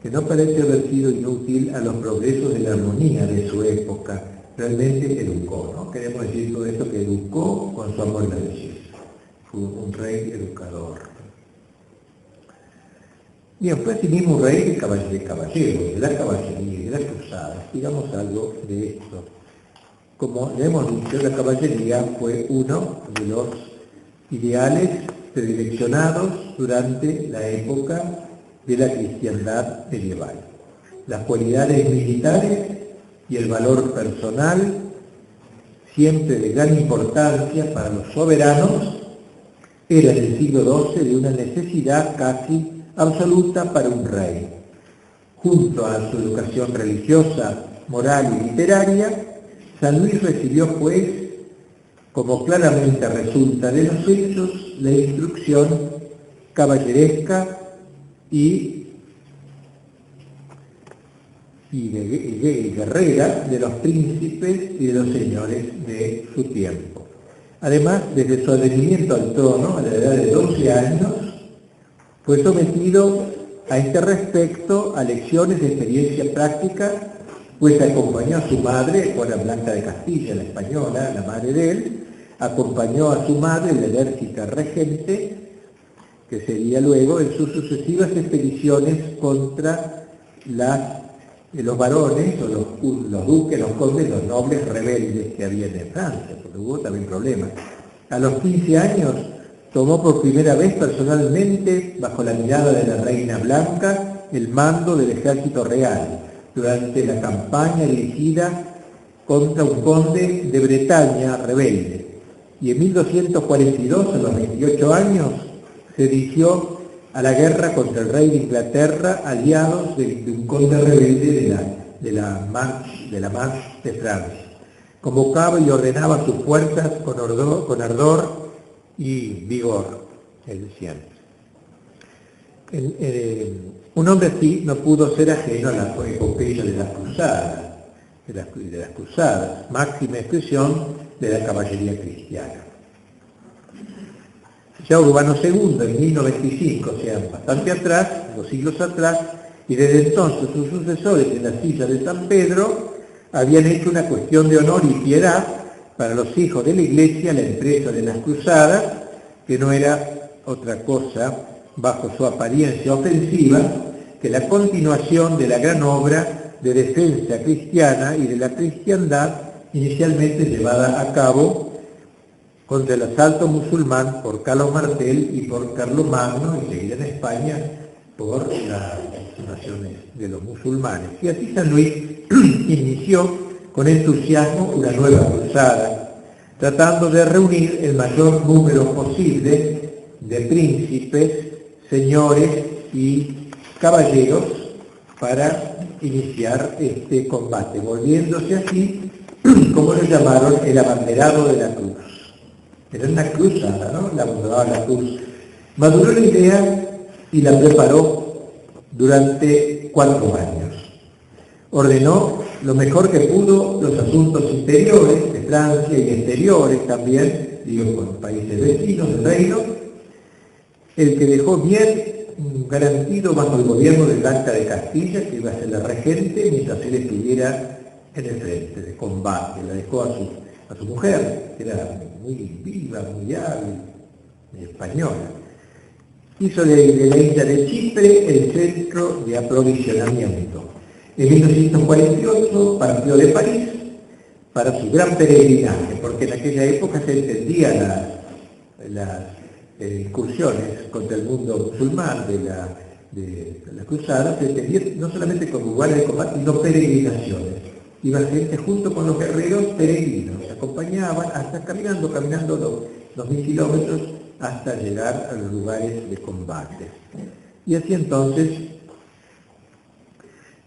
que no parece haber sido inútil a los progresos de la armonía de su época, realmente educó, ¿no? Queremos decir todo esto, que educó con su amor a la belleza, fue un rey educador. Bien, fue asimismo un rey de caballeros, de la caballería, de las cruzadas, digamos algo de esto. Como ya hemos dicho, la caballería fue uno de los ideales predileccionados durante la época de la cristiandad medieval. Las cualidades militares y el valor personal, siempre de gran importancia para los soberanos, era en el siglo XII de una necesidad casi absoluta para un rey. Junto a su educación religiosa, moral y literaria, San Luis recibió, pues, como claramente resulta de los hechos, la instrucción caballeresca y guerrera de los príncipes y de los señores de su tiempo. Además, desde su advenimiento al trono, a la edad de 12 años, fue sometido a este respecto a lecciones de experiencia práctica, pues acompañó a su madre, Juana Blanca de Castilla, la española, la madre de él, acompañó a su madre en la enérgica regente, que sería luego en sus sucesivas expediciones contra los varones, o los duques, los condes, los nobles rebeldes que había en Francia, porque hubo también problemas. A los 15 años tomó por primera vez personalmente, bajo la mirada de la reina Blanca, el mando del ejército real, durante la campaña dirigida contra un conde de Bretaña rebelde. Y en 1242, a los 28 años, se dirigió a la guerra contra el rey de Inglaterra, aliados de un conde rebelde de la Manche de Francia. Convocaba y ordenaba sus fuerzas con ardor y vigor, él decía. Un hombre así no pudo ser ajeno a la epopeya de las cruzadas, máxima expresión de la caballería cristiana. Ya Urbano II, en 1095, o sea, bastante atrás, 2 siglos atrás, y desde entonces sus sucesores en la silla de San Pedro habían hecho una cuestión de honor y piedad para los hijos de la Iglesia la empresa de las cruzadas, que no era otra cosa, bajo su apariencia ofensiva, que la continuación de la gran obra de defensa cristiana y de la cristiandad inicialmente llevada a cabo contra el asalto musulmán por Carlos Martel y por Carlomagno, y seguida en España por las invasiones de los musulmanes. Y así San Luis inició con entusiasmo una nueva cruzada, tratando de reunir el mayor número posible de príncipes, señores y caballeros para iniciar este combate, volviéndose así, como lo llamaron, el abanderado de la cruz. Era una cruzada, ¿no? La abanderada de la cruz. Maduró la idea y la preparó durante 4 años. Ordenó lo mejor que pudo los asuntos interiores de Francia y exteriores también, digo, con países vecinos del reino, el que dejó bien garantido bajo el gobierno de Blanca de Castilla, que iba a ser la regente mientras él estuviera en el frente de combate. La dejó a su mujer, que era muy viva, muy hábil, española. Hizo de la isla de Chipre el centro de aprovisionamiento. En 1848 partió de París para su gran peregrinaje, porque en aquella época se entendía las incursiones contra el mundo musulmán de la cruzada, se entendía no solamente como lugares de combate, sino peregrinaciones. Iba gente junto con los guerreros peregrinos, acompañaban hasta caminando 2.000 kilómetros hasta llegar a los lugares de combate. Y así entonces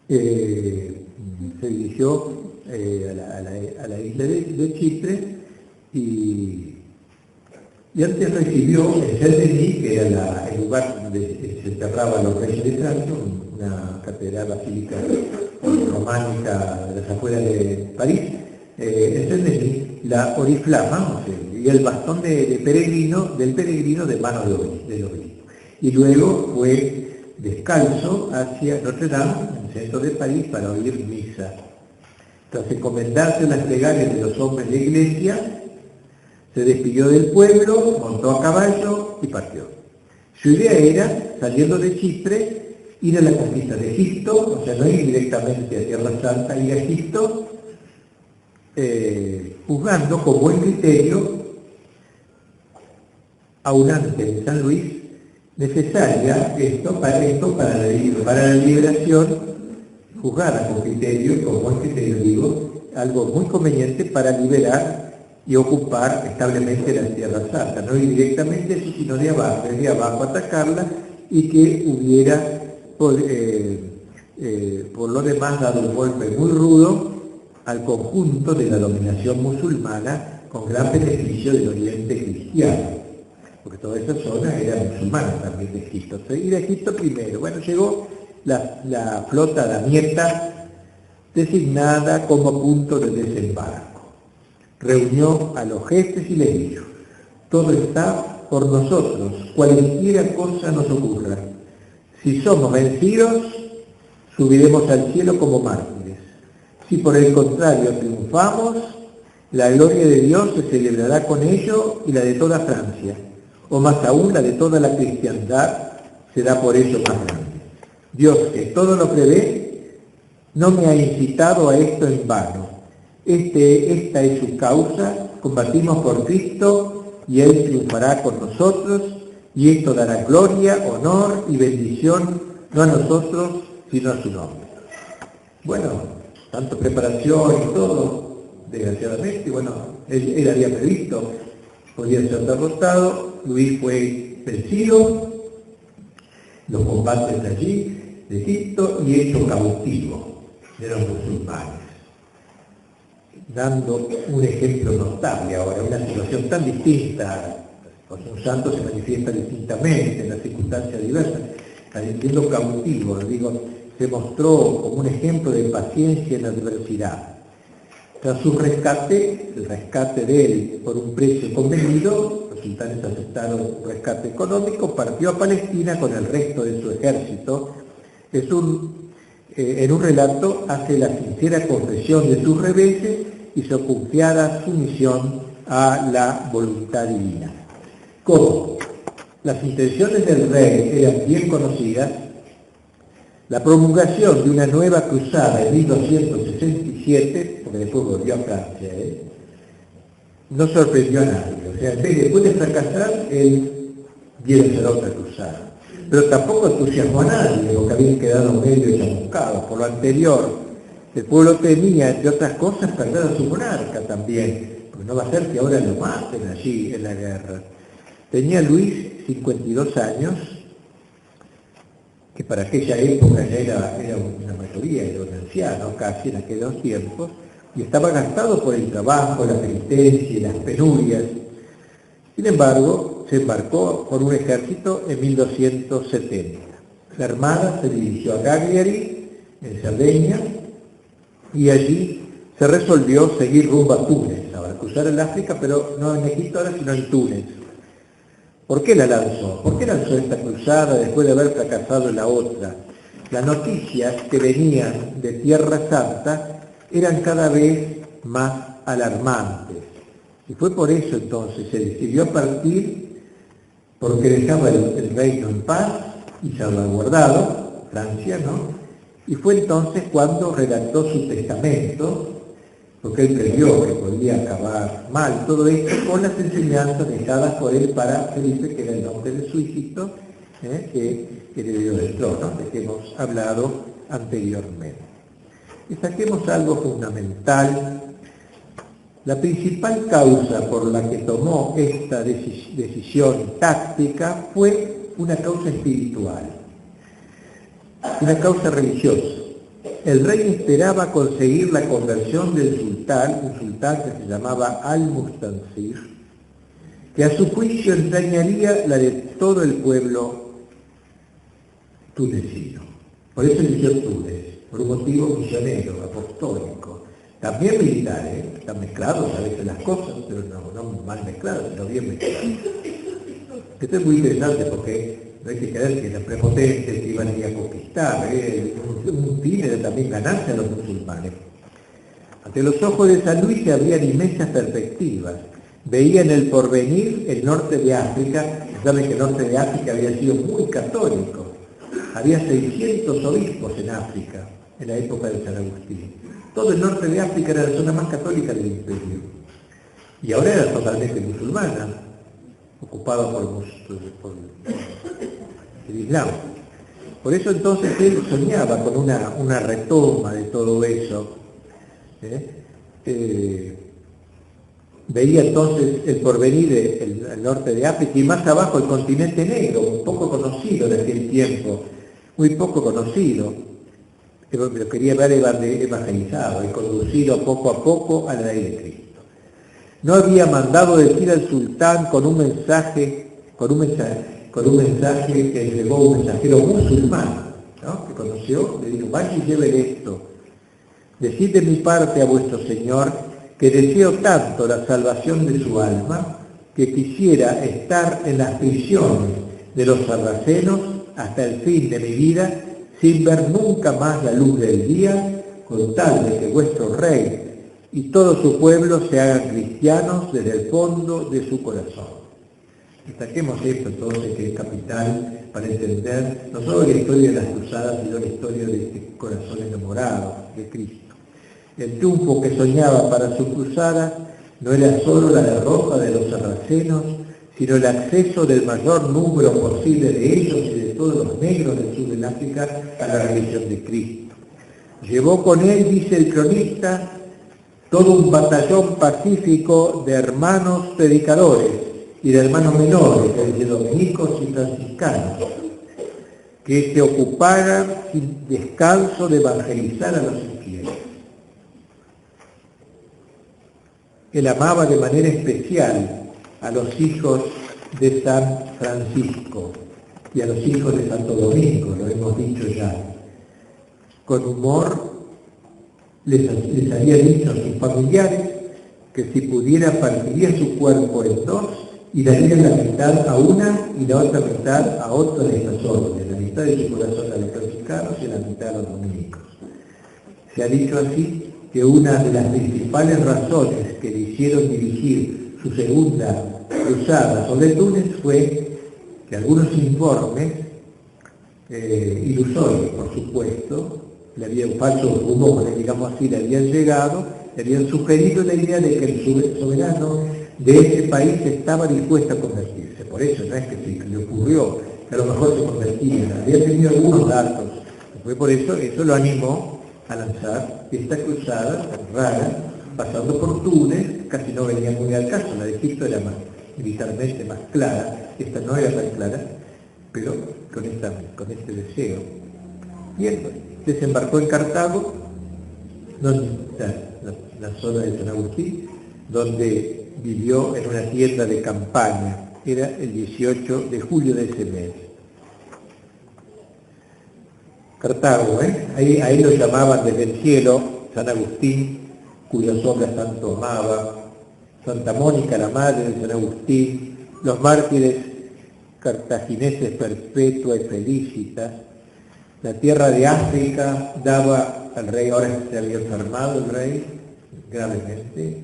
se dirigió a la isla de Chipre y antes recibió en Saint-Denis, que era el lugar donde se enterraban los reyes de Francia, una catedral basílica románica de las afueras de París, en Saint-Denis, la oriflama, y el bastón del peregrino de mano del obispo. Y luego fue descalzo hacia Notre Dame, en el centro de París, para oír misa. Tras encomendarse las plegarias de los hombres de iglesia, se despidió del pueblo, montó a caballo y partió. Su idea era, saliendo de Chipre, ir a la conquista de Egipto, o sea, no ir directamente a Tierra Santa, ir a Egipto, juzgando con buen criterio, aunante en San Luis, necesaria para la liberación, juzgada con criterio, con buen criterio digo, algo muy conveniente para liberar y ocupar establemente la Tierra Santa, no ir directamente, sino de abajo atacarla, y que hubiera, por lo demás, dado un golpe muy rudo al conjunto de la dominación musulmana, con gran beneficio del Oriente cristiano, porque toda esa zona era musulmana también de Egipto. Y de Egipto primero, bueno, llegó la flota damieta, designada como punto de desembarco. Reunió a los jefes y les dijo: todo está por nosotros, cualquiera cosa nos ocurra. Si somos vencidos, subiremos al cielo como mártires. Si por el contrario triunfamos, la gloria de Dios se celebrará con ello y la de toda Francia, o más aún la de toda la cristiandad será por ello más grande. Dios, que todo lo prevé, no me ha incitado a esto en vano. Esta es su causa, combatimos por Cristo y Él triunfará con nosotros, y esto dará gloria, honor y bendición, no a nosotros, sino a su nombre. Bueno, tanto preparación y todo, desgraciadamente, bueno, él había previsto, podía ser derrotado. Luis fue vencido, los combates de allí, de Egipto, y hecho cautivo de los musulmanes, dando un ejemplo notable ahora, una situación tan distinta. Un santo se manifiesta distintamente en las circunstancias diversas, siendo cautivo, se mostró como un ejemplo de paciencia en la adversidad. Tras su rescate, el rescate de él por un precio convenido, los sultanes aceptaron un rescate económico, partió a Palestina con el resto de su ejército. En un relato hace la sincera confesión de sus reveses y su confiada sumisión a la voluntad divina. Como las intenciones del rey eran bien conocidas, la promulgación de una nueva cruzada en 1267, porque después volvió a Francia, no sorprendió a nadie. O sea, después de fracasar, él viene a hacer otra cruzada. Pero tampoco entusiasmó a nadie, porque habían quedado medio chamuscados. Por lo anterior, el pueblo temía, entre otras cosas, perder a su monarca también, porque no va a ser que ahora lo maten allí en la guerra. Tenía Luis 52 años, que para aquella época ya era una mayoría, era un anciano casi en aquellos tiempos, y estaba gastado por el trabajo, la penitencia y las penurias. Sin embargo, se embarcó por un ejército en 1270. La armada se dirigió a Cagliari, en Cerdeña, y allí se resolvió seguir rumbo a Túnez, ahora cruzar el África, pero no en Egipto ahora, sino en Túnez. ¿Por qué la lanzó? ¿Por qué lanzó esta cruzada después de haber fracasado en la otra? Las noticias que venían de Tierra Santa eran cada vez más alarmantes. Y fue por eso entonces se decidió partir, porque dejaba el reino en paz y salvaguardado, Francia, ¿no? Y fue entonces cuando redactó su testamento, porque él creyó que podía acabar mal todo esto con las enseñanzas dejadas por él para Felipe, que era el nombre de su hijito, que heredó del trono, de que hemos hablado anteriormente. Y saquemos algo fundamental. La principal causa por la que tomó esta decisión táctica fue una causa espiritual, una causa religiosa. El rey esperaba conseguir la conversión del sultán, un sultán que se llamaba Al-Mustansir, que a su juicio entrañaría la de todo el pueblo tunecino. Por eso eligió Túnez, por un motivo misionero, apostólico, también militar, están mezclados a veces las cosas, pero no mal mezcladas, sino bien mezcladas. Esto es muy interesante porque no hay que creer que los prepotentes que iban a ir a conquistar, un fin era también ganarse a los musulmanes. Ante los ojos de San Luis se abrían inmensas perspectivas. Veía en el porvenir el norte de África. Saben que el norte de África había sido muy católico. Había 600 obispos en África, en la época de San Agustín. Todo el norte de África era la zona más católica del imperio. Y ahora era totalmente musulmana, ocupada por el Islam. Por eso entonces él soñaba con una retoma de todo eso. Veía entonces el porvenir del norte de África y más abajo el continente negro, un poco conocido en aquel tiempo, muy poco conocido, pero lo quería ver evangelizado y conducido poco a poco a la ley de Cristo. No había mandado decir al sultán con un mensaje que llegó un mensajero musulmán, ¿no? Que conoció, le dijo, vaya y lleve esto, decid de mi parte a vuestro Señor que deseo tanto la salvación de su alma que quisiera estar en las prisiones de los sarracenos hasta el fin de mi vida sin ver nunca más la luz del día, con tal de que vuestro rey y todo su pueblo se hagan cristianos desde el fondo de su corazón. Destaquemos esto entonces, que es capital para entender no solo la historia de las cruzadas, sino la historia de este corazón enamorado de Cristo. El triunfo que soñaba para su cruzada no era solo la derrota de los sarracenos, sino el acceso del mayor número posible de ellos y de todos los negros del sur de África a la religión de Cristo. Llevó con él, dice el cronista, todo un batallón pacífico de hermanos predicadores y de hermanos menores, de dominicos y franciscanos, que se ocuparan sin descanso de evangelizar a los infieles. Él amaba de manera especial a los hijos de San Francisco y a los hijos de Santo Domingo, lo hemos dicho ya. Con humor les había dicho a sus familiares que si pudiera partiría su cuerpo en dos y daría la mitad a una y la otra mitad a otra de estas órdenes, la mitad de su corazón a los franciscanos y la mitad a los dominicos. Se ha dicho así que una de las principales razones que le hicieron dirigir su segunda cruzada sobre Túnez fue que algunos informes, ilusorios por supuesto, le habían falsos rumores, digamos así, le habían llegado, le habían sugerido la idea de que el soberano de ese país estaba dispuesto a convertirse. Por eso no es que se le ocurrió que a lo mejor se convertía, había tenido algunos datos. Fue por eso lo animó a lanzar esta cruzada tan rara, pasando por Túnez, casi no venía muy al caso, la de Egipto era militarmente más clara, esta no era tan clara, pero con este deseo. Y él desembarcó en Cartago, la zona de San Agustín, donde vivió en una tienda de campaña, era el 18 de julio de ese mes. Cartago, ahí lo llamaban desde el cielo San Agustín, cuya sombra tanto amaba, Santa Mónica, la madre de San Agustín, los mártires cartagineses Perpetua y Felicitas. La tierra de África daba al rey, ahora se había enfermado el rey gravemente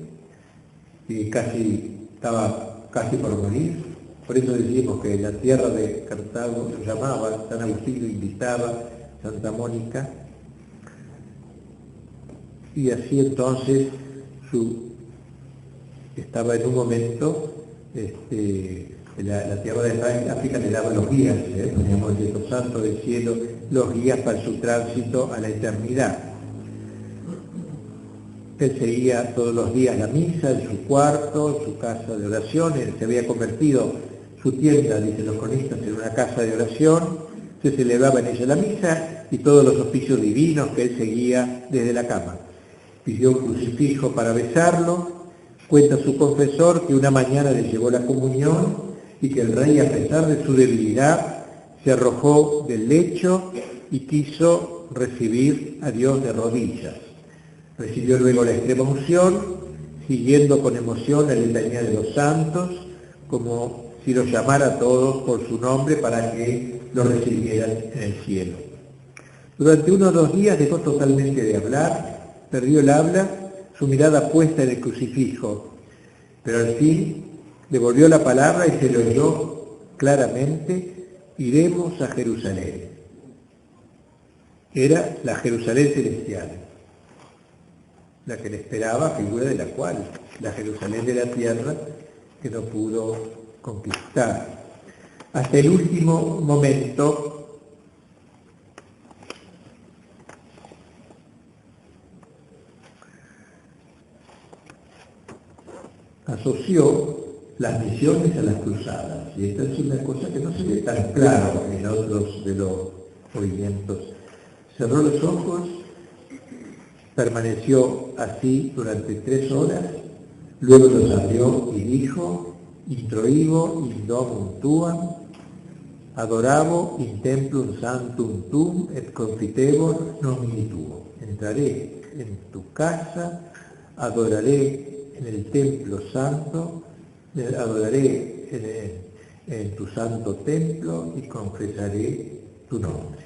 y estaba casi por morir. Por eso decimos que la tierra de Cartago lo llamaba, San Agustín lo invitaba, Santa Mónica, y así entonces estaba en un momento, la tierra de África le daba los guías, poníamos el Dios Santo del cielo, los guías para su tránsito a la eternidad. Él seguía todos los días la misa en su cuarto, en su casa de oración. Él se había convertido su tienda, dicen los cronistas, en una casa de oración. Se celebraba en ella la misa y todos los oficios divinos que él seguía desde la cama. Pidió un crucifijo para besarlo. Cuenta su confesor que una mañana le llevó la comunión y que el rey, a pesar de su debilidad, se arrojó del lecho y quiso recibir a Dios de rodillas. Recibió luego la extrema unción, siguiendo con emoción la letanía de los santos, como si los llamara a todos por su nombre para que lo recibieran en el cielo. Durante 1 o 2 días dejó totalmente de hablar, perdió el habla, su mirada puesta en el crucifijo, pero al fin le volvió la palabra y se le oyó claramente: iremos a Jerusalén. Era la Jerusalén celestial. la que le esperaba, figura de la cual la Jerusalén de la tierra que no pudo conquistar. Hasta el último momento asoció las misiones a las cruzadas, y esta es una cosa que no se ve tan claro en otros de los movimientos. Cerró los ojos, permaneció así durante 3 horas, luego los abrió y dijo: introivo in domum tuam, adoravo in templum sanctum tuum et confitevor nomini tuo. Entraré en tu casa, adoraré en el templo santo, adoraré en tu santo templo y confesaré tu nombre.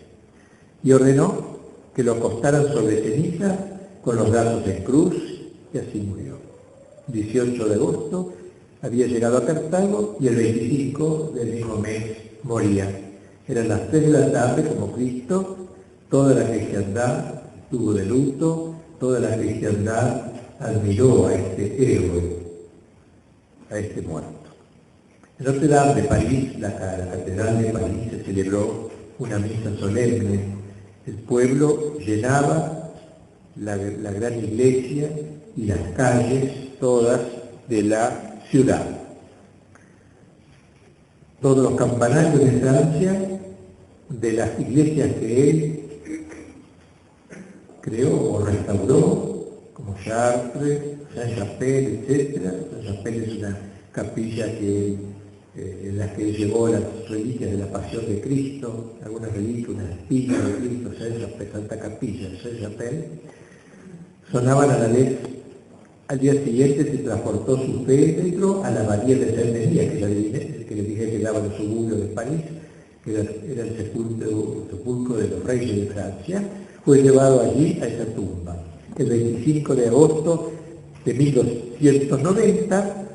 Y ordenó que lo acostaran sobre ceniza con los brazos en cruz, y así murió. 18 de agosto había llegado a Cartago y el 25 del mismo mes moría. Eran las 3 de la tarde como Cristo, toda la cristiandad estuvo de luto, toda la cristiandad admiró a este héroe, a este muerto. En Notre Dame de París, la catedral de París, se celebró una misa solemne. El pueblo llenaba la gran iglesia y las calles todas de la ciudad. Todos los campanarios de Francia, de las iglesias que él creó o restauró, como Chartres, Saint-Chapelle, etc. Saint-Chapelle es una capilla en la que llevó las reliquias de la Pasión de Cristo, algunas reliquias, una espina de Cristo, Saint-Chapelle, Santa Capilla de Saint-Chapelle. Sonaban a la vez. Al día siguiente se transportó su féretro a la abadía de Saint-Denis, que le dije que daba en el suburbio de París, que era el sepulcro de los reyes de Francia. Fue llevado allí a esa tumba. El 25 de agosto de 1290,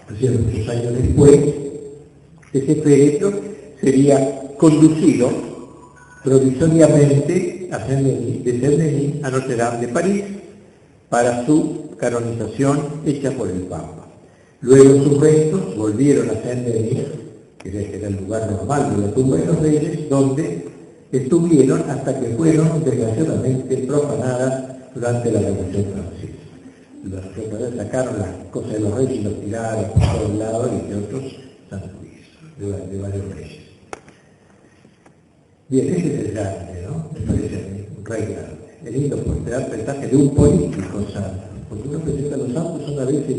o sea, muchos años después, ese féretro sería conducido provisoriamente de Saint-Denis a Notre Dame de París para su canonización hecha por el Papa. Luego sus restos volvieron a Saint-Denis, que era el lugar normal de la tumba de los reyes, donde estuvieron hasta que fueron desgraciadamente profanadas durante la Revolución Francesa. Los franceses sacaron las cosas de los reyes y los tiraron por todos lados, y que otros santuarios de varios reyes. Bien, ese es el grande, ¿no? Me parece a mí, un rey grande. Es lindo pues te da el mensaje de un político santo, porque uno presenta a los santos son a veces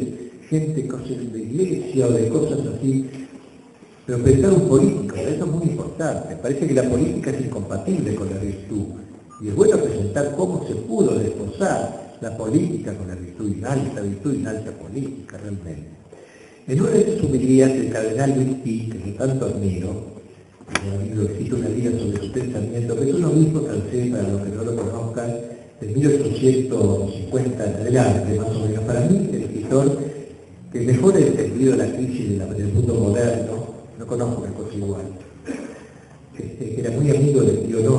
gente, cosas de iglesia o de cosas así, pero pensar un político, eso es muy importante. Parece que la política es incompatible con la virtud, y es bueno presentar cómo se pudo desposar la política con la virtud y alta política realmente. En una de sus homilías, el cardenal Luis Pi, que yo tanto admiro, existe una guía sobre su pensamiento, que es un obispo francés, para los que no lo conozcan, de 1850 en adelante, más o menos. Para mí, el escritor que mejor ha entendido la crisis del mundo moderno, no conozco una cosa igual, que era muy amigo del Pío IX,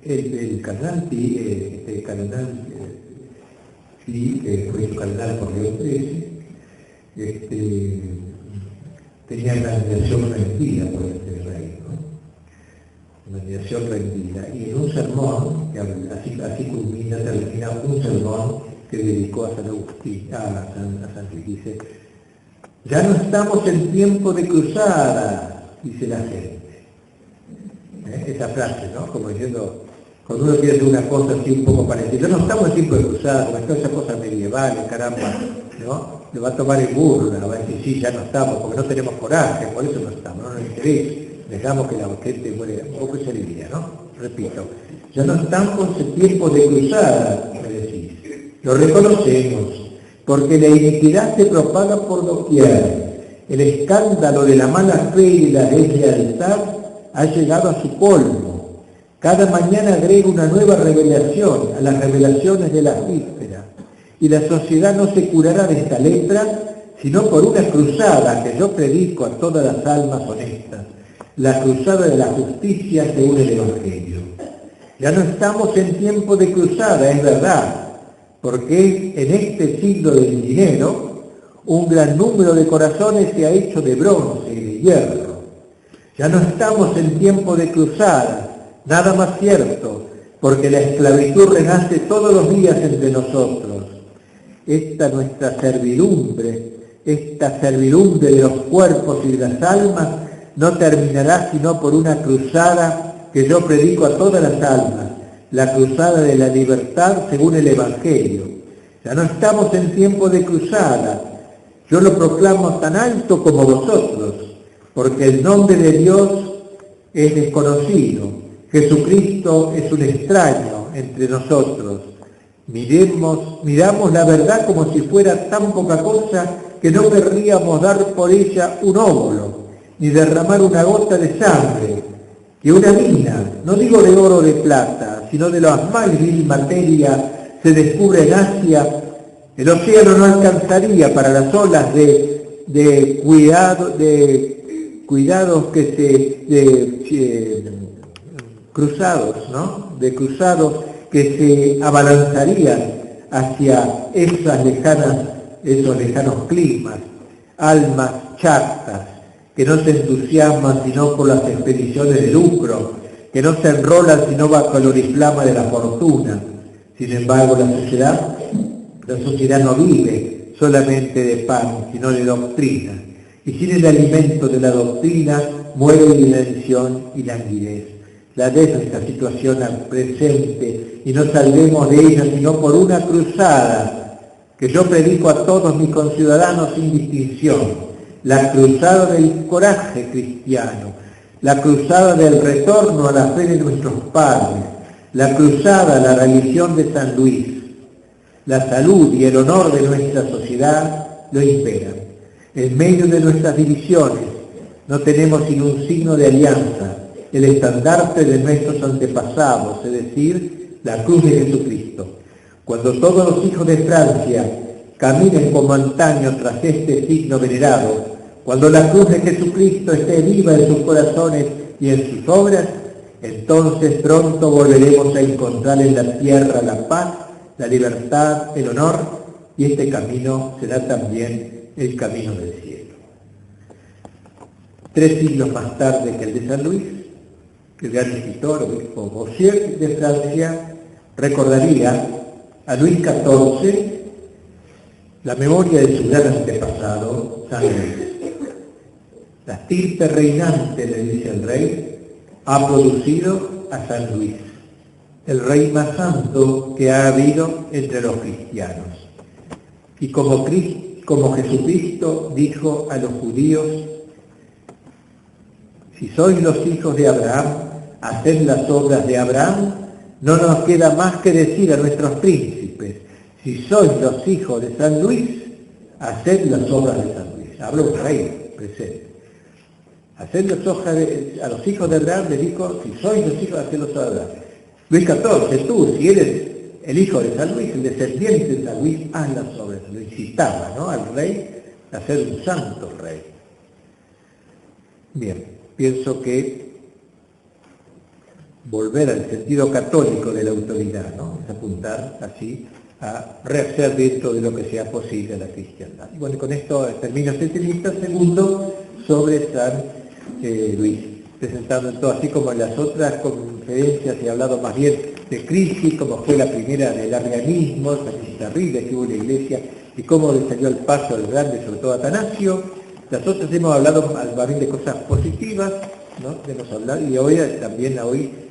el cardenal Pi, que fue su cardenal por Leo XIII, tenía una admiración rendida por este rey, ¿no? Una admiración rendida. Y en un sermón, que así termina un sermón que dedicó a San Agustín, a San Luis, dice: ya no estamos en tiempo de cruzada, dice la gente. Esa frase, ¿no? Como diciendo, cuando uno quiere hacer una cosa así un poco parecida, ya no estamos en tiempo de cruzada, como todas esas cosas medievales, caramba, ¿no? Le va a tomar el burla, va a decir, sí, ya no estamos, porque no tenemos coraje, por eso no estamos, no nos interesa, dejamos que la gente muere, un poco esa idea, ¿no? Repito, ya no estamos en tiempos de cruzada, me decís, lo reconocemos, porque la iniquidad se propaga por doquier, el escándalo de la mala fe y la deslealtad ha llegado a su colmo, cada mañana agrega una nueva revelación a las revelaciones de la víspera, y la sociedad no se curará de esta letra, sino por una cruzada que yo predico a todas las almas honestas, la cruzada de la justicia según el Evangelio. Ya no estamos en tiempo de cruzada, es verdad, porque en este siglo del dinero un gran número de corazones se ha hecho de bronce y de hierro. Ya no estamos en tiempo de cruzada, nada más cierto, porque la esclavitud renace todos los días entre nosotros. Esta nuestra servidumbre, esta servidumbre de los cuerpos y de las almas, no terminará sino por una cruzada que yo predico a todas las almas, la cruzada de la libertad según el Evangelio. Ya no estamos en tiempo de cruzada, yo lo proclamo tan alto como vosotros, porque el nombre de Dios es desconocido, Jesucristo es un extraño entre nosotros. Miramos la verdad como si fuera tan poca cosa que no querríamos dar por ella un óvulo, ni derramar una gota de sangre, que una mina, no digo de oro o de plata, sino de la más vil materia, se descubre en Asia. El océano no alcanzaría para las olas de cuidados cruzados, ¿no? De cruzados que se abalanzarían hacia esos lejanos climas, almas chastas, que no se entusiasman sino por las expediciones de lucro, que no se enrolan sino bajo el oriflama de la fortuna. Sin embargo, la sociedad no vive solamente de pan, sino de doctrina, y sin el alimento de la doctrina muere dimensión y languidez. La de nuestra situación al presente, y no saldremos de ella sino por una cruzada que yo predico a todos mis conciudadanos sin distinción, la cruzada del coraje cristiano, la cruzada del retorno a la fe de nuestros padres, la cruzada a la religión de San Luis. La salud y el honor de nuestra sociedad lo imperan. En medio de nuestras divisiones no tenemos sino un signo de alianza, el estandarte de nuestros antepasados, es decir, la cruz de Jesucristo. Cuando todos los hijos de Francia caminen como antaño tras este signo venerado, cuando la cruz de Jesucristo esté viva en sus corazones y en sus obras, entonces pronto volveremos a encontrar en la tierra la paz, la libertad, el honor, y este camino será también el camino del cielo. 3 siglos más tarde que el de San Luis, el gran escritor, obispo Bossier de Francia, recordaría a Luis XIV la memoria de su gran antepasado, San Luis. La estirpe reinante, le dice el rey, ha producido a San Luis, el rey más santo que ha habido entre los cristianos. Y como Jesucristo dijo a los judíos, si sois los hijos de Abraham, haced las obras de Abraham, no nos queda más que decir a nuestros príncipes, si sois los hijos de San Luis, haced las obras de San Luis. Habla un rey presente. Haced las obras a los hijos de Abraham, le dijo, si sois los hijos, haced las obras de Abraham. Luis XIV, tú, si eres el hijo de San Luis, el descendiente de San Luis, haz las obras. Lo incitaba, ¿no?, al rey a ser un santo rey. Bien, pienso que volver al sentido católico de la autoridad, ¿no?, es apuntar así a rehacer dentro de lo que sea posible a la cristiandad. Y bueno, con esto termino este trimestre segundo sobre San Luis, presentando en todo, así como en las otras conferencias he hablado más bien de crisis, como fue la primera del arrianismo, esa crisis terrible que hubo en la Iglesia, y cómo le salió al paso al grande, sobre todo Atanasio. Las otras hemos hablado más bien de cosas positivas, ¿no?, hemos hablado, y hoy también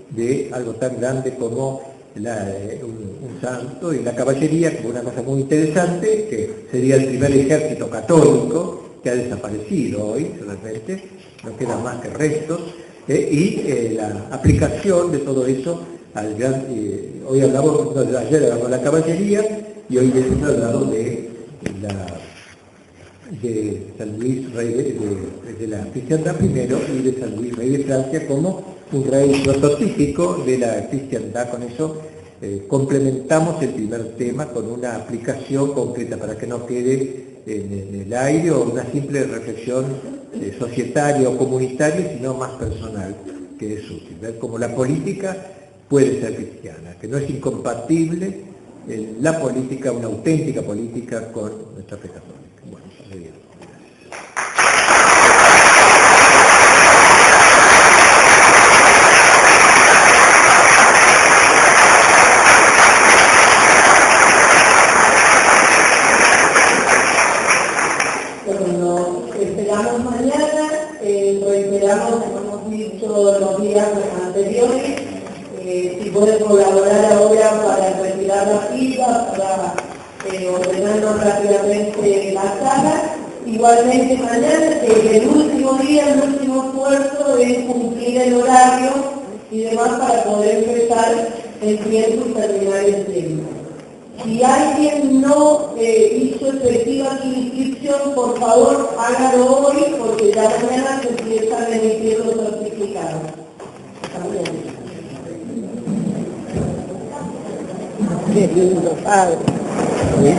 de algo tan grande como un santo y la caballería, como una cosa muy interesante, que sería el primer ejército católico que ha desaparecido hoy, realmente, no queda más que restos, y la aplicación de todo eso al gran, hoy hablamos, ayer hablamos de la caballería, y hoy hemos hablado de San Luis, rey de la cristiandad primero, y de San Luis, rey de Francia, como un rey prototípico de la cristiandad. Con eso complementamos el primer tema con una aplicación concreta para que no quede en el aire o una simple reflexión societaria o comunitaria, sino más personal, que es útil. Ver cómo la política puede ser cristiana, que no es incompatible la política, una auténtica política con nuestra fe católica. Bueno, muy bien. Bueno, esperamos mañana, reiteramos, como hemos dicho los días anteriores, si pueden colaborar ahora para retirar la fila, para ordenarnos rápidamente la sala. Igualmente mañana, que el último día, el último esfuerzo es cumplir el horario y demás para poder empezar el tiempo y terminar el tiempo. Si alguien no hizo efectiva su inscripción, por favor hágalo hoy, porque ya mañana se empiezan a emitir los certificados. También. Qué lindo, padre. ¿Sí?